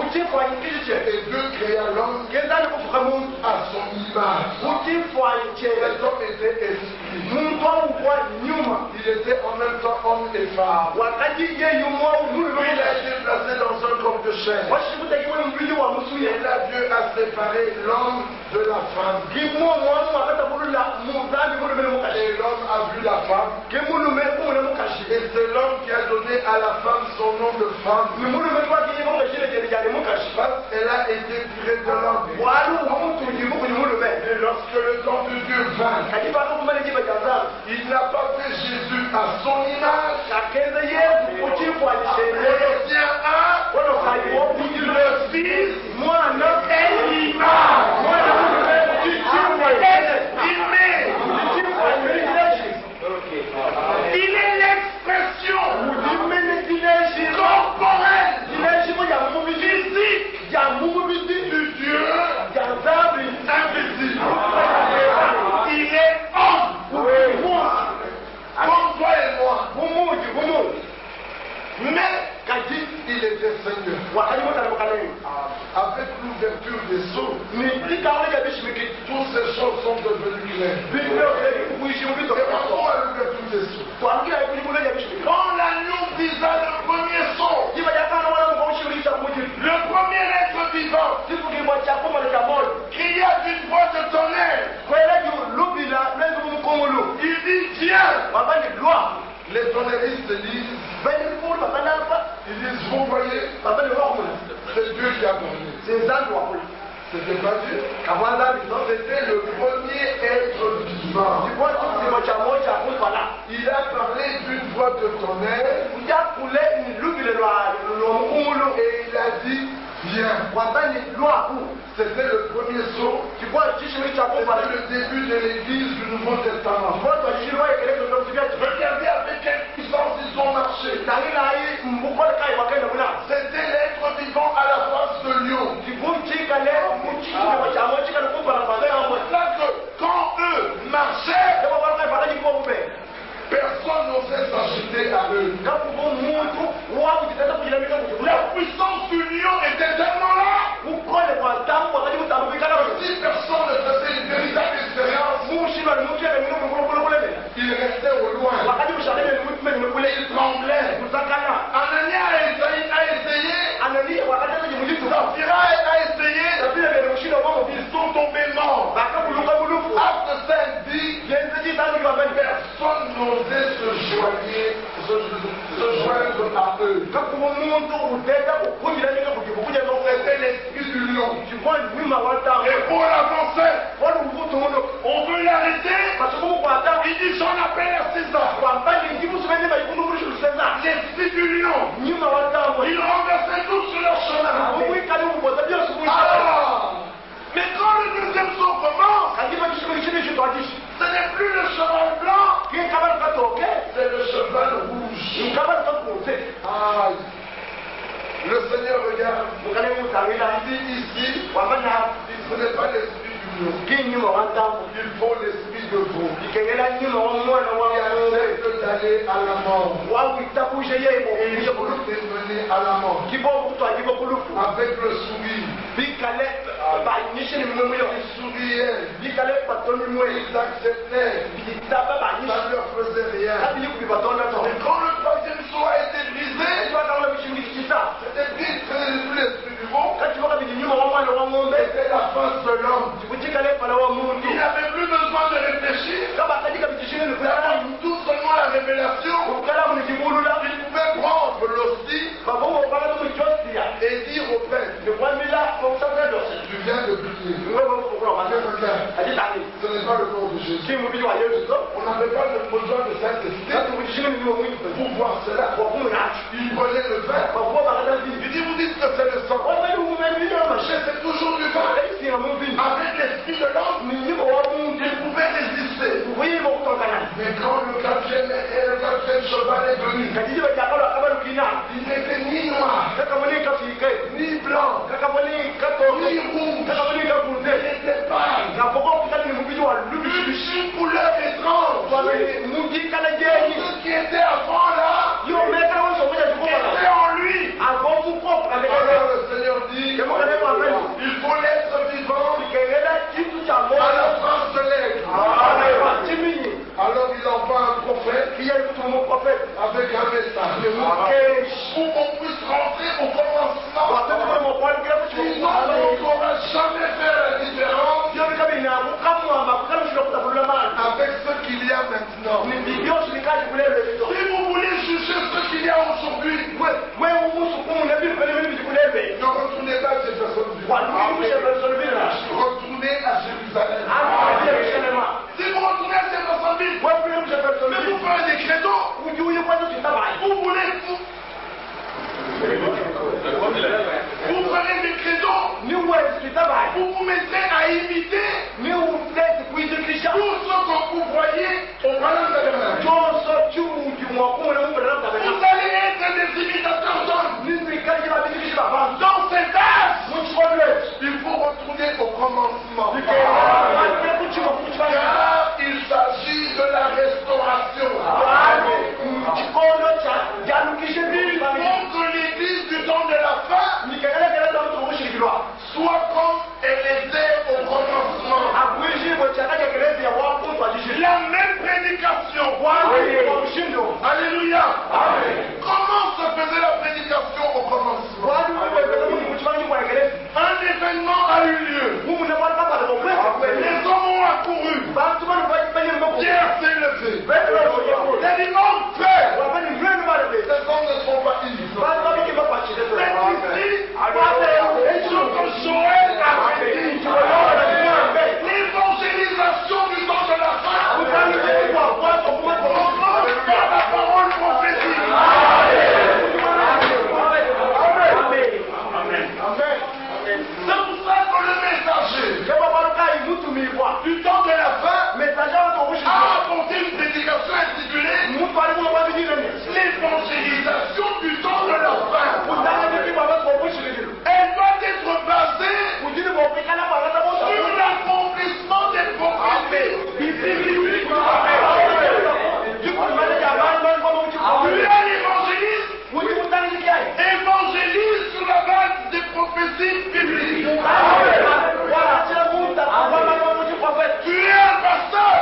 S1: Dieu créa l'homme à son image. Cet homme était esprit. Il était en même temps homme et femme. Il a été placé dans un corps de chair. Et là, Dieu a séparé l'homme de la femme. Et l'homme a vu la femme. Et c'est l'homme qui a donné à la femme son nom de femme. Parce qu'elle a été tirée de l'envie. Et lorsque le temps de Dieu vint, il n'a pas fait Jésus à son image. Colossiens 1, le Fils est l'image. Il est l'expression corporelle, physique du Dieu invisible. Il est homme, comme toi et moi. Mais il était Seigneur. Avec l'ouverture des eaux, toutes ces choses sont devenues claires. Et maintenant, à l'ouverture des eaux, quand l'agneau brisa le premier saut, le premier être vivant cria d'une voix de tonnerre. Il dit viens. Les tonnerristes disent, ils disent, vous voyez, c'est Dieu qui a parlé. C'était pas Dieu. C'était le premier être vivant. Il a parlé d'une voix de tonnerre et il a dit viens. C'était le premier saut. C'était le début de l'église du Nouveau Testament. Regardez avec quelle puissance ils ont marché. C'était l'être vivant à la face de lion. C'est pour ça que quand eux marchaient, personne n'osait s'acheter à eux. La puissance du lion était tellement là. Si personne ne faisait une véritable expérience, il restait au loin. Il tremblait. Anania a essayé. Saphira a essayé. Ils sont tombés morts. Acte 5 dit personne n'osait se joindre à eux. C'était l'esprit du lion. Et pour l'avancer, on veut l'arrêter. Il dit j'en appelle à César. L'esprit du lion. Ils renversaient tous sur leur chemin. Mais quand le deuxième saut commence, ce n'est plus le cheval blanc, c'est le cheval rouge. Le Seigneur regarde, il dit ici, ce n'est pas l'esprit du lion, il faut l'esprit de veau, qui accepte d'aller à la mort, et il faut le mener à la mort, avec le sourire. Il souriait, ils acceptaient, ça ne leur faisait rien. Et quand le troisième saut a été brisé, c'était plus l'esprit du monde, c'était la face de l'homme. Il n'avait plus besoin de réfléchir, tout seulement la révélation. Il pouvait prendre l'hostie et dire au prêtre, tu viens de prier. Ce n'est pas le corps de Jésus. On n'avait pas besoin de Saint-Esprit pour voir cela. Il prenait le vin. Il dit, vous dites que c'est le sang. C'est toujours du vin. Avec l'esprit de l'homme, il pouvait résister. Mais quand le quatrième cheval est venu, il n'était ni noir, ni blanc, ni rouge, il n'était pas une couleur étrange. Ceux qui étaient avant là, étaient en lui. Alors le Seigneur dit, il faut l'être vivant à la face de l'aigle. Alors il envoie un prophète avec un message pour qu'on puisse rentrer au commencement. Sinon on ne pourra jamais faire la différence avec ce qu'il y a maintenant. Si vous voulez juger ce qu'il y a aujourd'hui, ne Vous vous mettez à imiter
S2: Ni uflezi kuitikisha.
S1: tout ce que vous voyez au palais de la main.
S2: Joso chuju mwakumu na Mungu na
S1: Vous
S2: mtabena.
S1: allez être des imitateurs d'hommes.
S2: Nisi kaji babitikisha baba.
S1: Dans cet âge,
S2: Mchikole.
S1: il faut retourner au commencement.
S2: Car
S1: Car il s'agit de la restauration. Pour que l'église du temps de la fin soit comme elle était au commencement. La même prédication. Alléluia. Comment se faisait la prédication au commencement? Un événement a eu lieu. Les hommes ont accouru. Pierre s'est levé. Les dimanches fait. Ces hommes ne sont pas ici. C'est ici ce que Joël a dit. L'évangélisation du temps de la fin. Commence par la parole prophétique. C'est pour ça que le messager du temps de la fin a apporté une prédication intitulée l'évangélisation du temps de la fin. Elle doit être basée sur l'accomplissement des prophéties. Tu es l'évangéliste, évangélise sur la base des prophéties bibliques. Tu es un pasteur,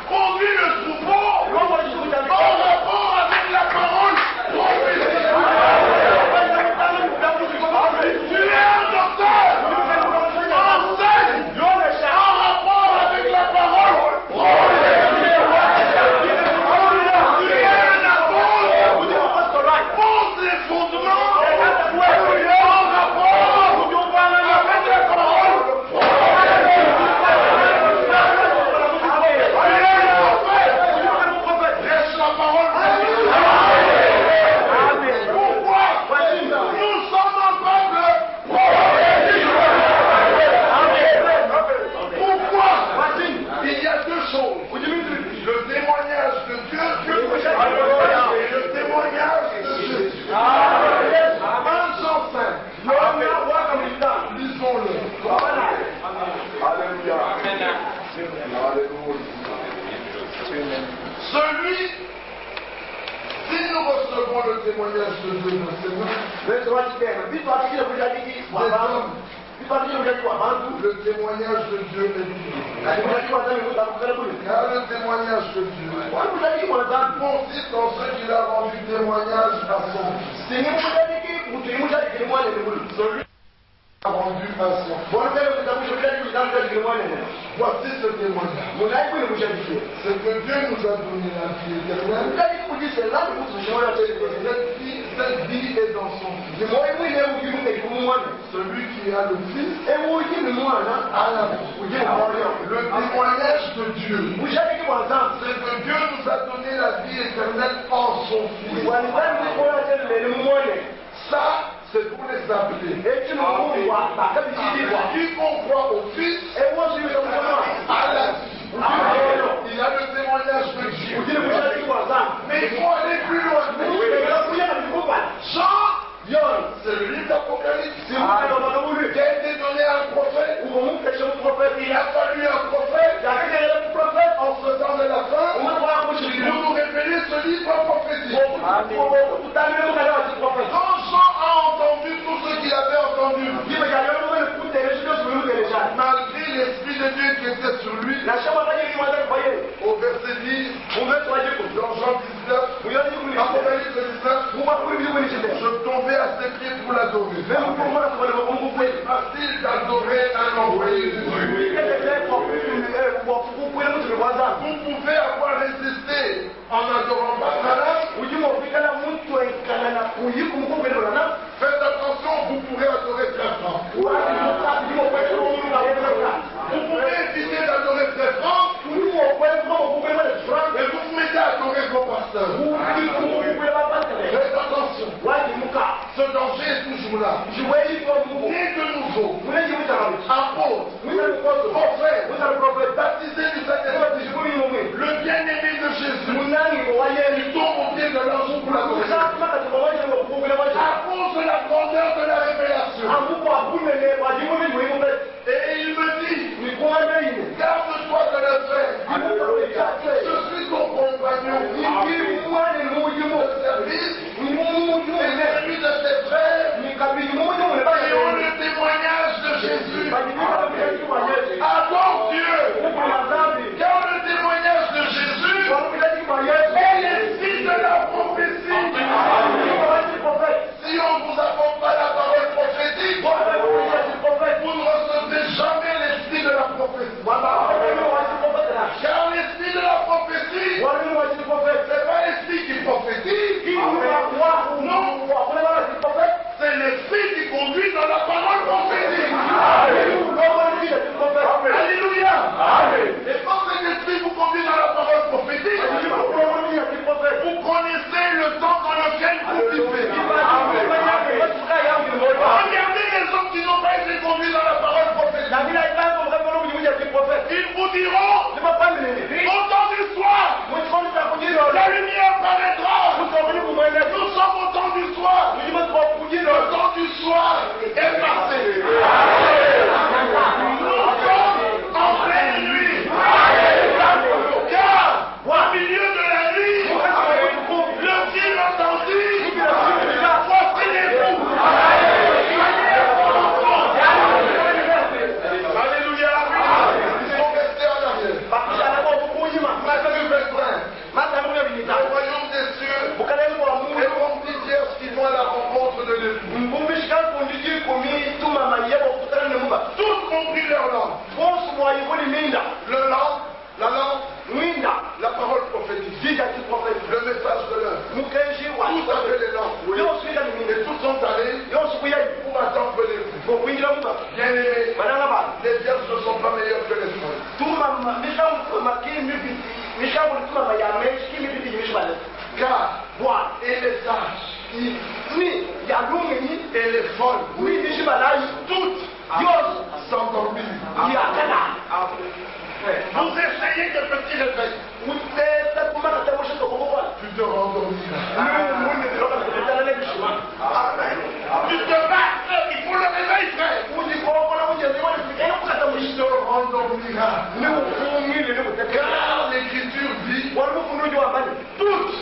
S1: conduis le troupeau en rapport avec la parole prophétique. Tu es un docteur, enseigne en rapport avec la parole prophétique. Tu es un apôtre, pose les fondements en rapport avec la parole prophétique. Laisse la parole prophétique. Pourquoi? Nous sommes un peuple prophétique. Pourquoi? Il y a deux choses. Le témoignage de Dieu et le témoignage de Jésus. 1 Jean 5. Lisons-le. Alléluia. Celui, si nous recevons le témoignage de Dieu dans ses mains, le témoignage de Dieu est pur. Car le témoignage de Dieu consiste en ce qu'il a rendu témoignage à son Fils. Celui a rendu à son Fils. Voici ce témoignage. C'est que Dieu nous a donné la vie éternelle. Cette vie est dans son Fils. Celui qui a le Fils a la vie. Le témoignage de Dieu, c'est que Dieu nous a donné la vie éternelle en son Fils. Ça, c'est pour les appeler. Quiconque croit au Fils a la vie. Il y a le témoignage de Dieu. Mais il faut aller plus loin. Jean, c'est le livre d'Apocalypse. Qui a été donné à un prophète. Il a fallu un prophète en ce temps de la fin pour nous révéler ce livre prophétique. Quand Jean a entendu tout ce qu'il avait entendu, malgré l'Esprit de Dieu qui était sur lui, au verset 10, dans Jean 19, Apocalypse 19, je tombais à ses pieds pour l'adorer. Facile d'adorer un envoyé de Dieu. Vous pouvez avoir résisté en n'adorant pas Salah. Faites attention, vous pourrez adorer très fort. Vous pouvez éviter d'adorer très fort. Et vous vous mettez à adorer vos pasteurs. Faites attention. Ce danger est toujours là.
S2: Joelho para o mundo.
S1: Né de nouveau.
S2: Mulher de muita raiva.
S1: Apôtre,
S2: Muita coisa.
S1: prophète,
S2: Muita
S1: baptisé du Saint-Esprit. Le bien-aimé de Jésus. Ils tombent au pied de l'ange pour l'adorer. À cause de la grandeur de la révélation. Et il me dit, garde-toi de le faire. Je suis ton compagnon. De service. Et celui de tes frères. Qui ont le témoignage de Jésus. Adore Dieu. Car le témoignage de Jésus est l'esprit de la prophétie. Si on ne vous apporte pas la parole prophétique, vous ne recevez jamais l'esprit de la prophétie. Car l'esprit de la prophétie, c'est pas l'esprit qui prophétise. Non, c'est l'esprit qui conduit dans la parole prophétique. Alléluia. Et quand cet esprit vous conduit dans la parole prophétique, vous connaissez le temps dans lequel vous vivez. Regardez les hommes qui n'ont pas été conduits dans la parole prophétique. Ils vous diront, au temps du soir, la lumière paraîtra. Nous sommes au temps du soir. Le temps du soir est passé. Nous sommes en pleine nuit. Car, au milieu de la nuit, le ciel entendit, voici les fous. Alléluia. Ils sont restés en arrière. Le royaume des cieux est rempli d'hierges qui vont à la rencontre de l'époux. Tous compris leur langue. La langue, la parole prophétique, le message de l'heure. Tous avaient les langues. Et tous sont allés pour attendre l'époux. Bien-aimés, les vierges ne sont pas meilleures que les folles. Car, et les sages, et les folles, toutes s'endormirent. Vous essayez de petits réveils. Tu te rendormiras. Tu te bats, il faut le réveil, frère. Tu te rendormiras. Car l'écriture dit, toutes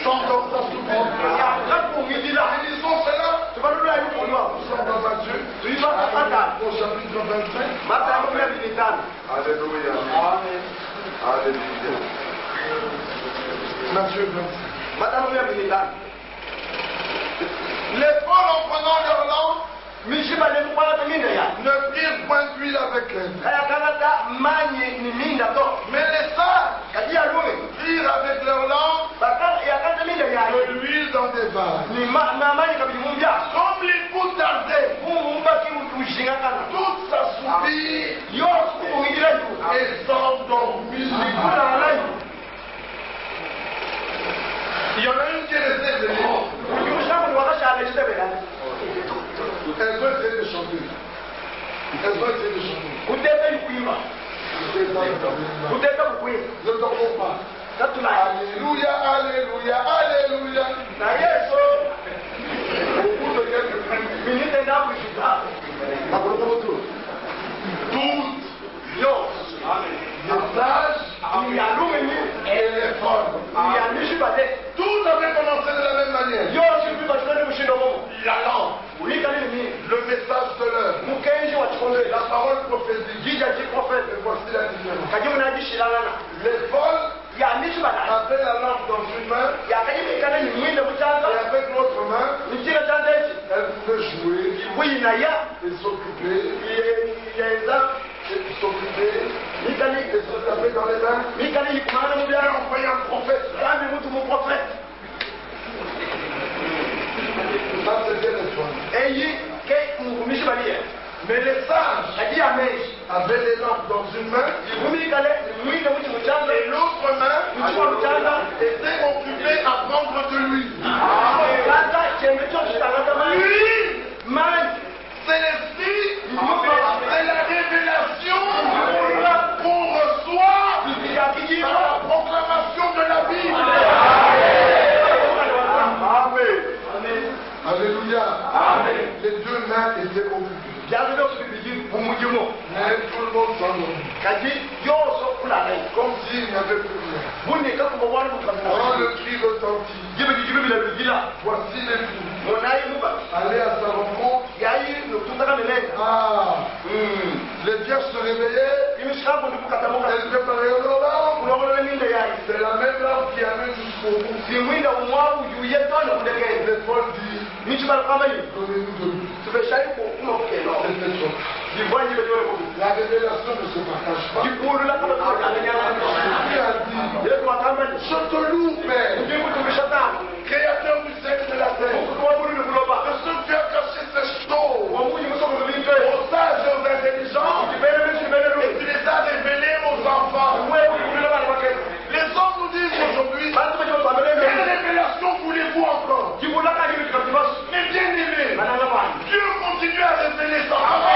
S1: s'endorment à souffrir. Lisons cela. Nous sommes dans Matthieu, au chapitre 25. Alléluia. Alléluia. Matthieu 25. Les folles en prenant leur langue ne prirent point d'huile avec elle. Mais les sages prirent avec leur langue de l'huile dans des vases. Comme les poux tardaient, toutes s'assoupirent et s'endormirent. Il y en a une qui est restée éveillée. Elles ont essayé de chanter. Ne dormons pas. Alléluia, alléluia, alléluia. Au bout de quelques minutes, toutes les sages et les folles. Tous avaient commencé de la même manière. La langue, le message de l'heure, la parole prophétique. Et voici la différence. Les folles avaient la langue dans une main et avec l'autre main, elles pouvaient jouer et s'occuper. Et se taper dans les mains. Et envoyer un prophète. Ça, c'était les folles. Mais les sages avaient les lampes dans une main et l'autre main était occupée à prendre de l'huile. Lui, c'est l'esprit, c'est la révélation qu'on reçoit par la proclamation de la Bible.
S2: Amen.
S1: Alléluia.
S2: Amen.
S1: Les deux mains étaient occupées. Mais tout le monde s'en allait. Comme s'il n'y avait plus rien. Quand le cri retentit, voici les fous. Allez à sa rencontre. Ah, les vierges se réveillaient. Elles préparaient leur larme. C'est la même larme qui amène jusqu'au bout. Les folles disent, donnez-nous de lui. C'était trop. La révélation ne se partage pas. Dieu a dit, je te loue, Père, créateur du ciel et de la terre, de ce Dieu a caché ces choses aux sages et aux intelligents, et tu les as révélés aux enfants. Les hommes nous disent aujourd'hui, quelle révélation voulez-vous encore? Mais bien aimé, Dieu continue à révéler sa parole.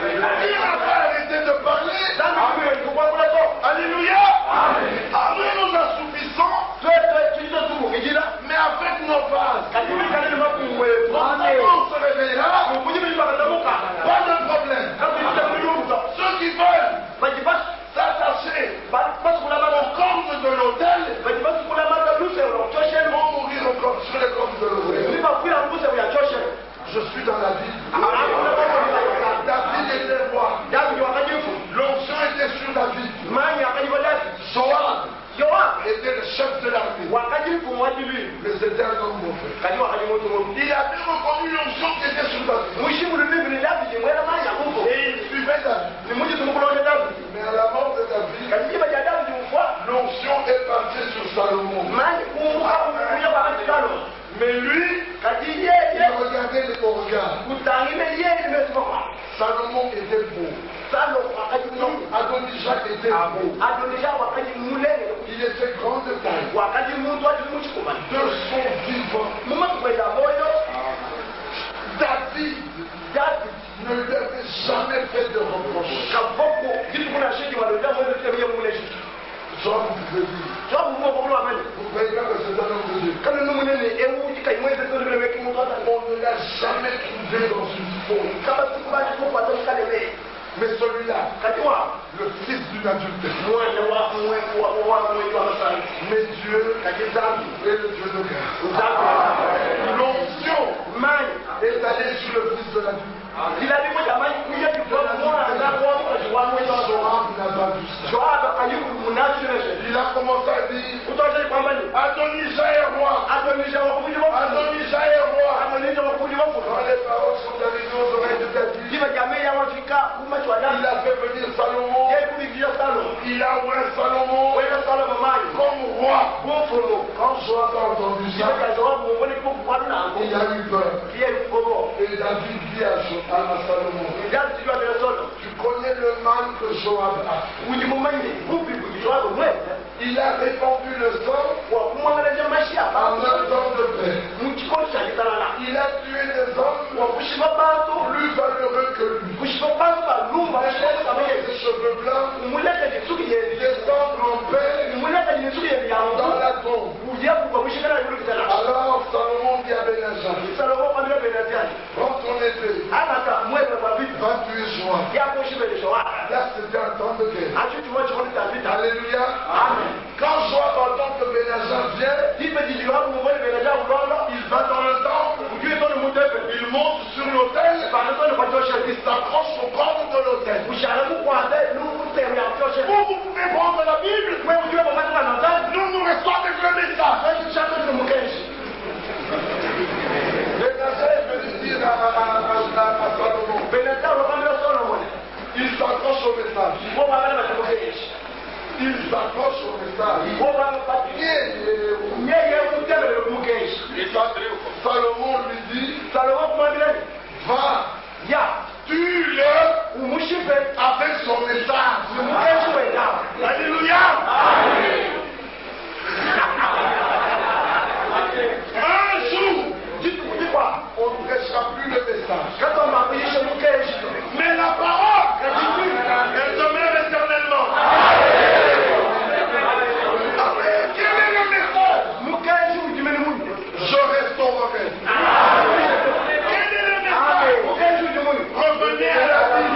S1: Il n'a pas arrêté de parler. Alléluia. Nous nous assoupissons, mais avec nos vases. Quand on se réveillera, pas de problème. Ceux qui veulent s'attacher aux cordes de l'autel vont mourir sur les cordes de l'autel. Je suis dans la Bible. David était roi. L'onction était sur David. Joab était le chef de l'armée. Mais c'était un homme mauvais. Il a bien reconnu l'onction qui était sur David. Et il suivait David. Mais à la mort de David, l'onction est partie sur Salomon. Mais lui, il regardait les regards. Salomon était beau. Adonijah était beau. Il était grand de taille. De son vivant, David ne lui avait jamais fait de reproche. Job pouvait dire, vous croyez bien que c'est un homme de Dieu. On ne l'a jamais trouvé dans une faute. Mais celui-là, le fils d'une adultère, mais Dieu est le Dieu de grâce. L'onction est allée sur le fils de l'adultère. Il a dit, il a commencé à dire, Adonijah est roi. Adonijah est roi. Quand les paroles sont arrivées aux oreilles de David, il a fait venir Salomon. Il a oint Salomon comme roi. Quand Joab a entendu ça, il a eu peur. Et David dit à Salomon, tu connais le mal que Joab a. Il a répandu le sang en un temps de paix. Il a tué des hommes plus valeureux que lui. Ses cheveux blancs descendent en paix dans la tombe. Alors Salomon dit à Benazar, prends ton épée, va tuer Joab. Là c'était un temps de guerre. Alléluia. Quand Joab entend que Benazar vient, il va dans le temple, il monte sur l'autel, il s'accroche aux cordes de l'autel. Vous pouvez prendre la Bible, nous restons avec le message. Benazar est venu dire à Salomon, il s'accroche au message. Il s'accroche au message. Salomon lui dit, va, tue-le avec son message. Alléluia. son requête. Quel est le message? Revenez à la vie.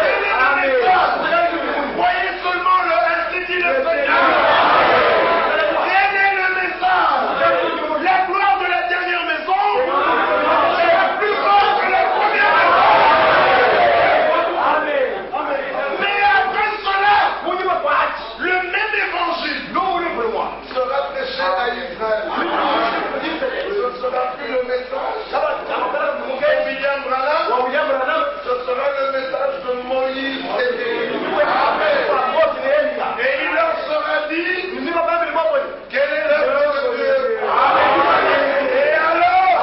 S1: Quel est le message? Voyez seulement le Institut le Seigneur. Quel est le message? La gloire de la dernière maison est la plus grande que la première maison. Mais après cela, le même évangile sera prêché à Israël. Ce sera plus le message de William Branham, ce sera le message de Moïse et d'Élie. Et il leur sera dit quel est l'œuvre de Dieu. Et alors,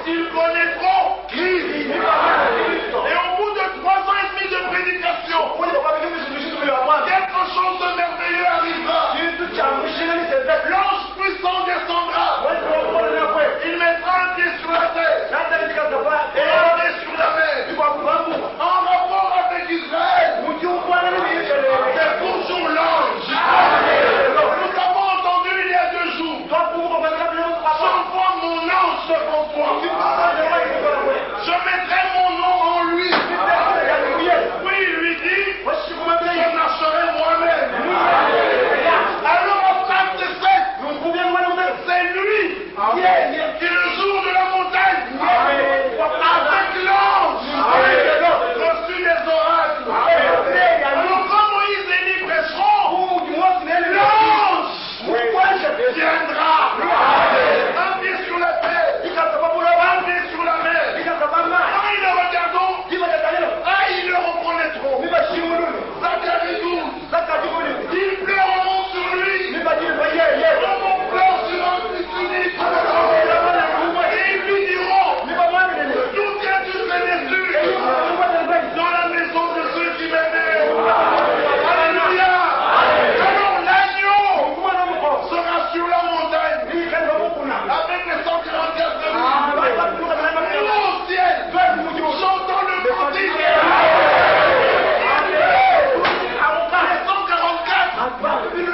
S1: ils connaîtront Christ. Et au bout de 3 ans et demi de prédication, quelque chose de merveilleux arrivera. L'ange puissant descendra. Il mettra un pied sur la terre et un pied sur la mer. En rapport avec Israël, c'est toujours l'ange. Nous avons entendu il y a 2 jours. J'envoie mon ange devant toi. Je mettrai mon nom en lui. Oui, il lui dit, je marcherai moi-même. Alors en 37, c'est lui qui le jour de la montagne, avec l'ange, reçut les oracles. Alors quand Moïse et Élie prêcheront, l'ange viendra. Un pied sur la terre, un pied sur la mer. Quand ils le regarderont, ils le reconnaîtront. Zacharie 12, ils pleureront sur lui. Comme on pleure sur un fils unique. Et ils lui diront, d'où viens-tu déçu dans la maison de ceux qui m'aimaient. Alléluia. Alors l'agneau sera sur la montagne avec les 144 000. Nous au ciel, j'entends le cantique. Les 144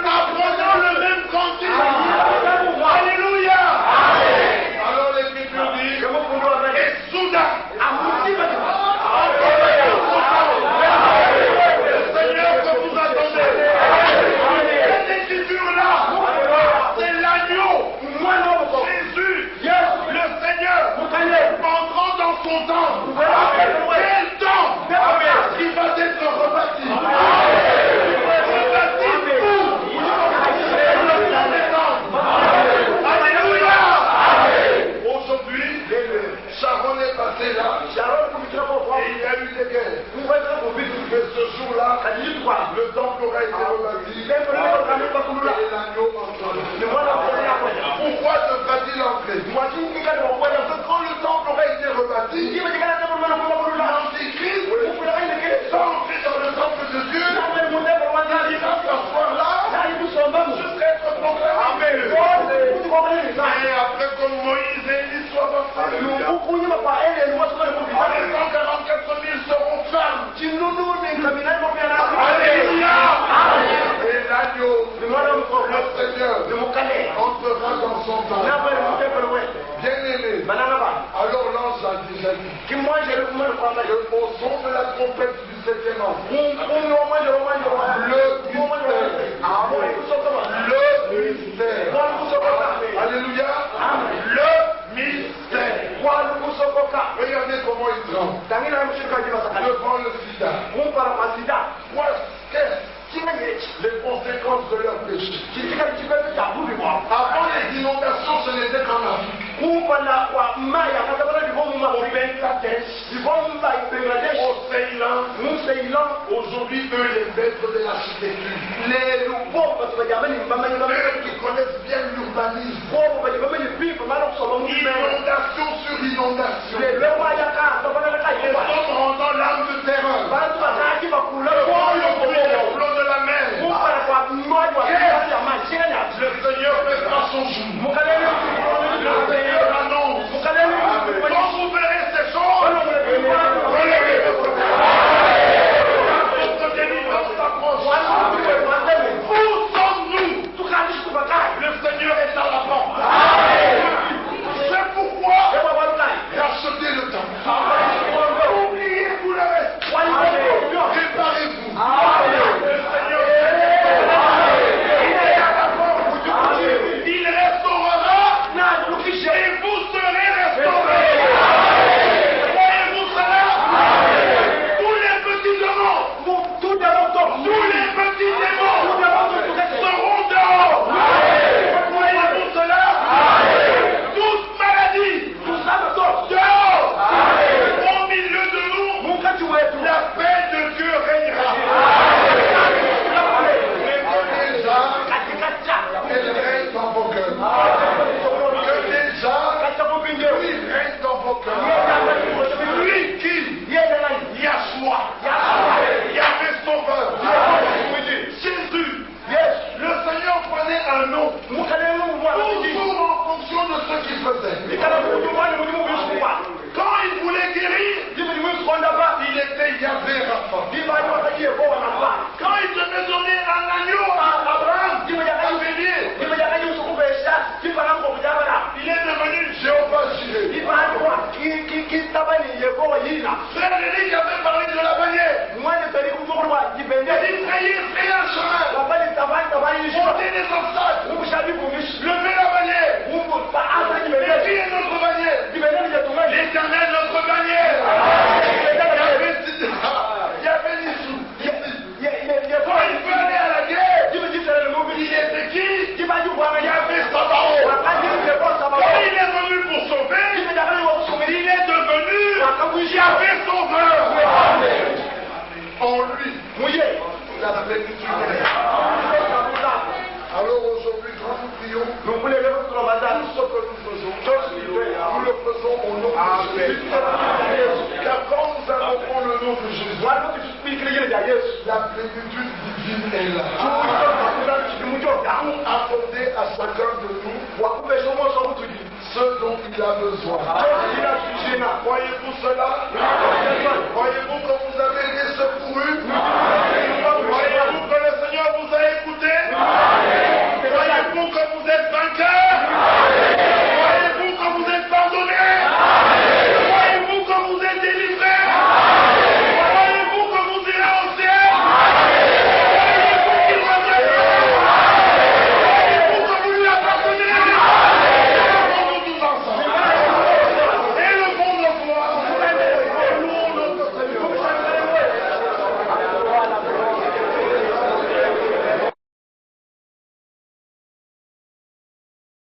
S1: apprenant le même cantique. Alléluia. Alors l'Écriture dit, et soudain, le Seigneur que vous attendez. Cette écriture-là, c'est l'agneau. Jésus, le Seigneur, entrant dans son temple. Quel temple qui va être rebâti. Rebâti pour Alléluia. Aujourd'hui, Sharon est passé là. Et il y a eu des guerres. Mais ce jour-là, le temple aura été rebâti. Et l'agneau entrera. Pourquoi devra-t-il entrer? Quand le temple aura été rebâti, l'Antichrist va entrer dans le temple de Dieu. Il va s'asseoir là jusqu'à être proclamé. Et après, comme Moïse et Élie soient baptisés, les 144 000 seront femmes. Alléluia. Et l'agneau, le Seigneur, entrera dans son temple. Bien-aimé. Alors l'ange a déjà dit, au son de la trompette du 7e ange, le mystère. Alléluia. Le mystère. Regardez comment il tremble devant le sida. Les conséquences de leur péché. Avant les inondations, ce n'était qu'en Afrique. Au Ceylan, aujourd'hui, eux, les maîtres de l'architecture. Ceux qui connaissent bien l'urbanisme. Inondation sur inondation. Nous sommes rendant l'âme de terreur. Le flot de la mer. Le Seigneur fera son jour. Le Seigneur annonce. Quand vous verrez ces choses, relevez votre tête. Votre délivrance s'approche. Où sommes-nous? Le Seigneur est à la porte. Frère Eric avait parlé de la bannière. Il dit, frayez un chemin. Ôtez les obstacles. Levez la bannière. Et qui est notre bannière? L'Éternel, notre bannière. Il y avait Nissou. Quand il peut aller à la guerre, il était qui? Il y avait Sabaoth. Quand il est venu pour sauver, il est devenu Yahvé sauveur. En lui, la plénitude. Alors aujourd'hui, quand nous prions, tout ce que nous faisons, nous le faisons au nom de Jésus. Car quand nous invoquons le nom de Jésus, la plénitude divine est là. Pour accorder à chacun de nous ce dont il a besoin. Voyez-vous cela? Voyez-vous comment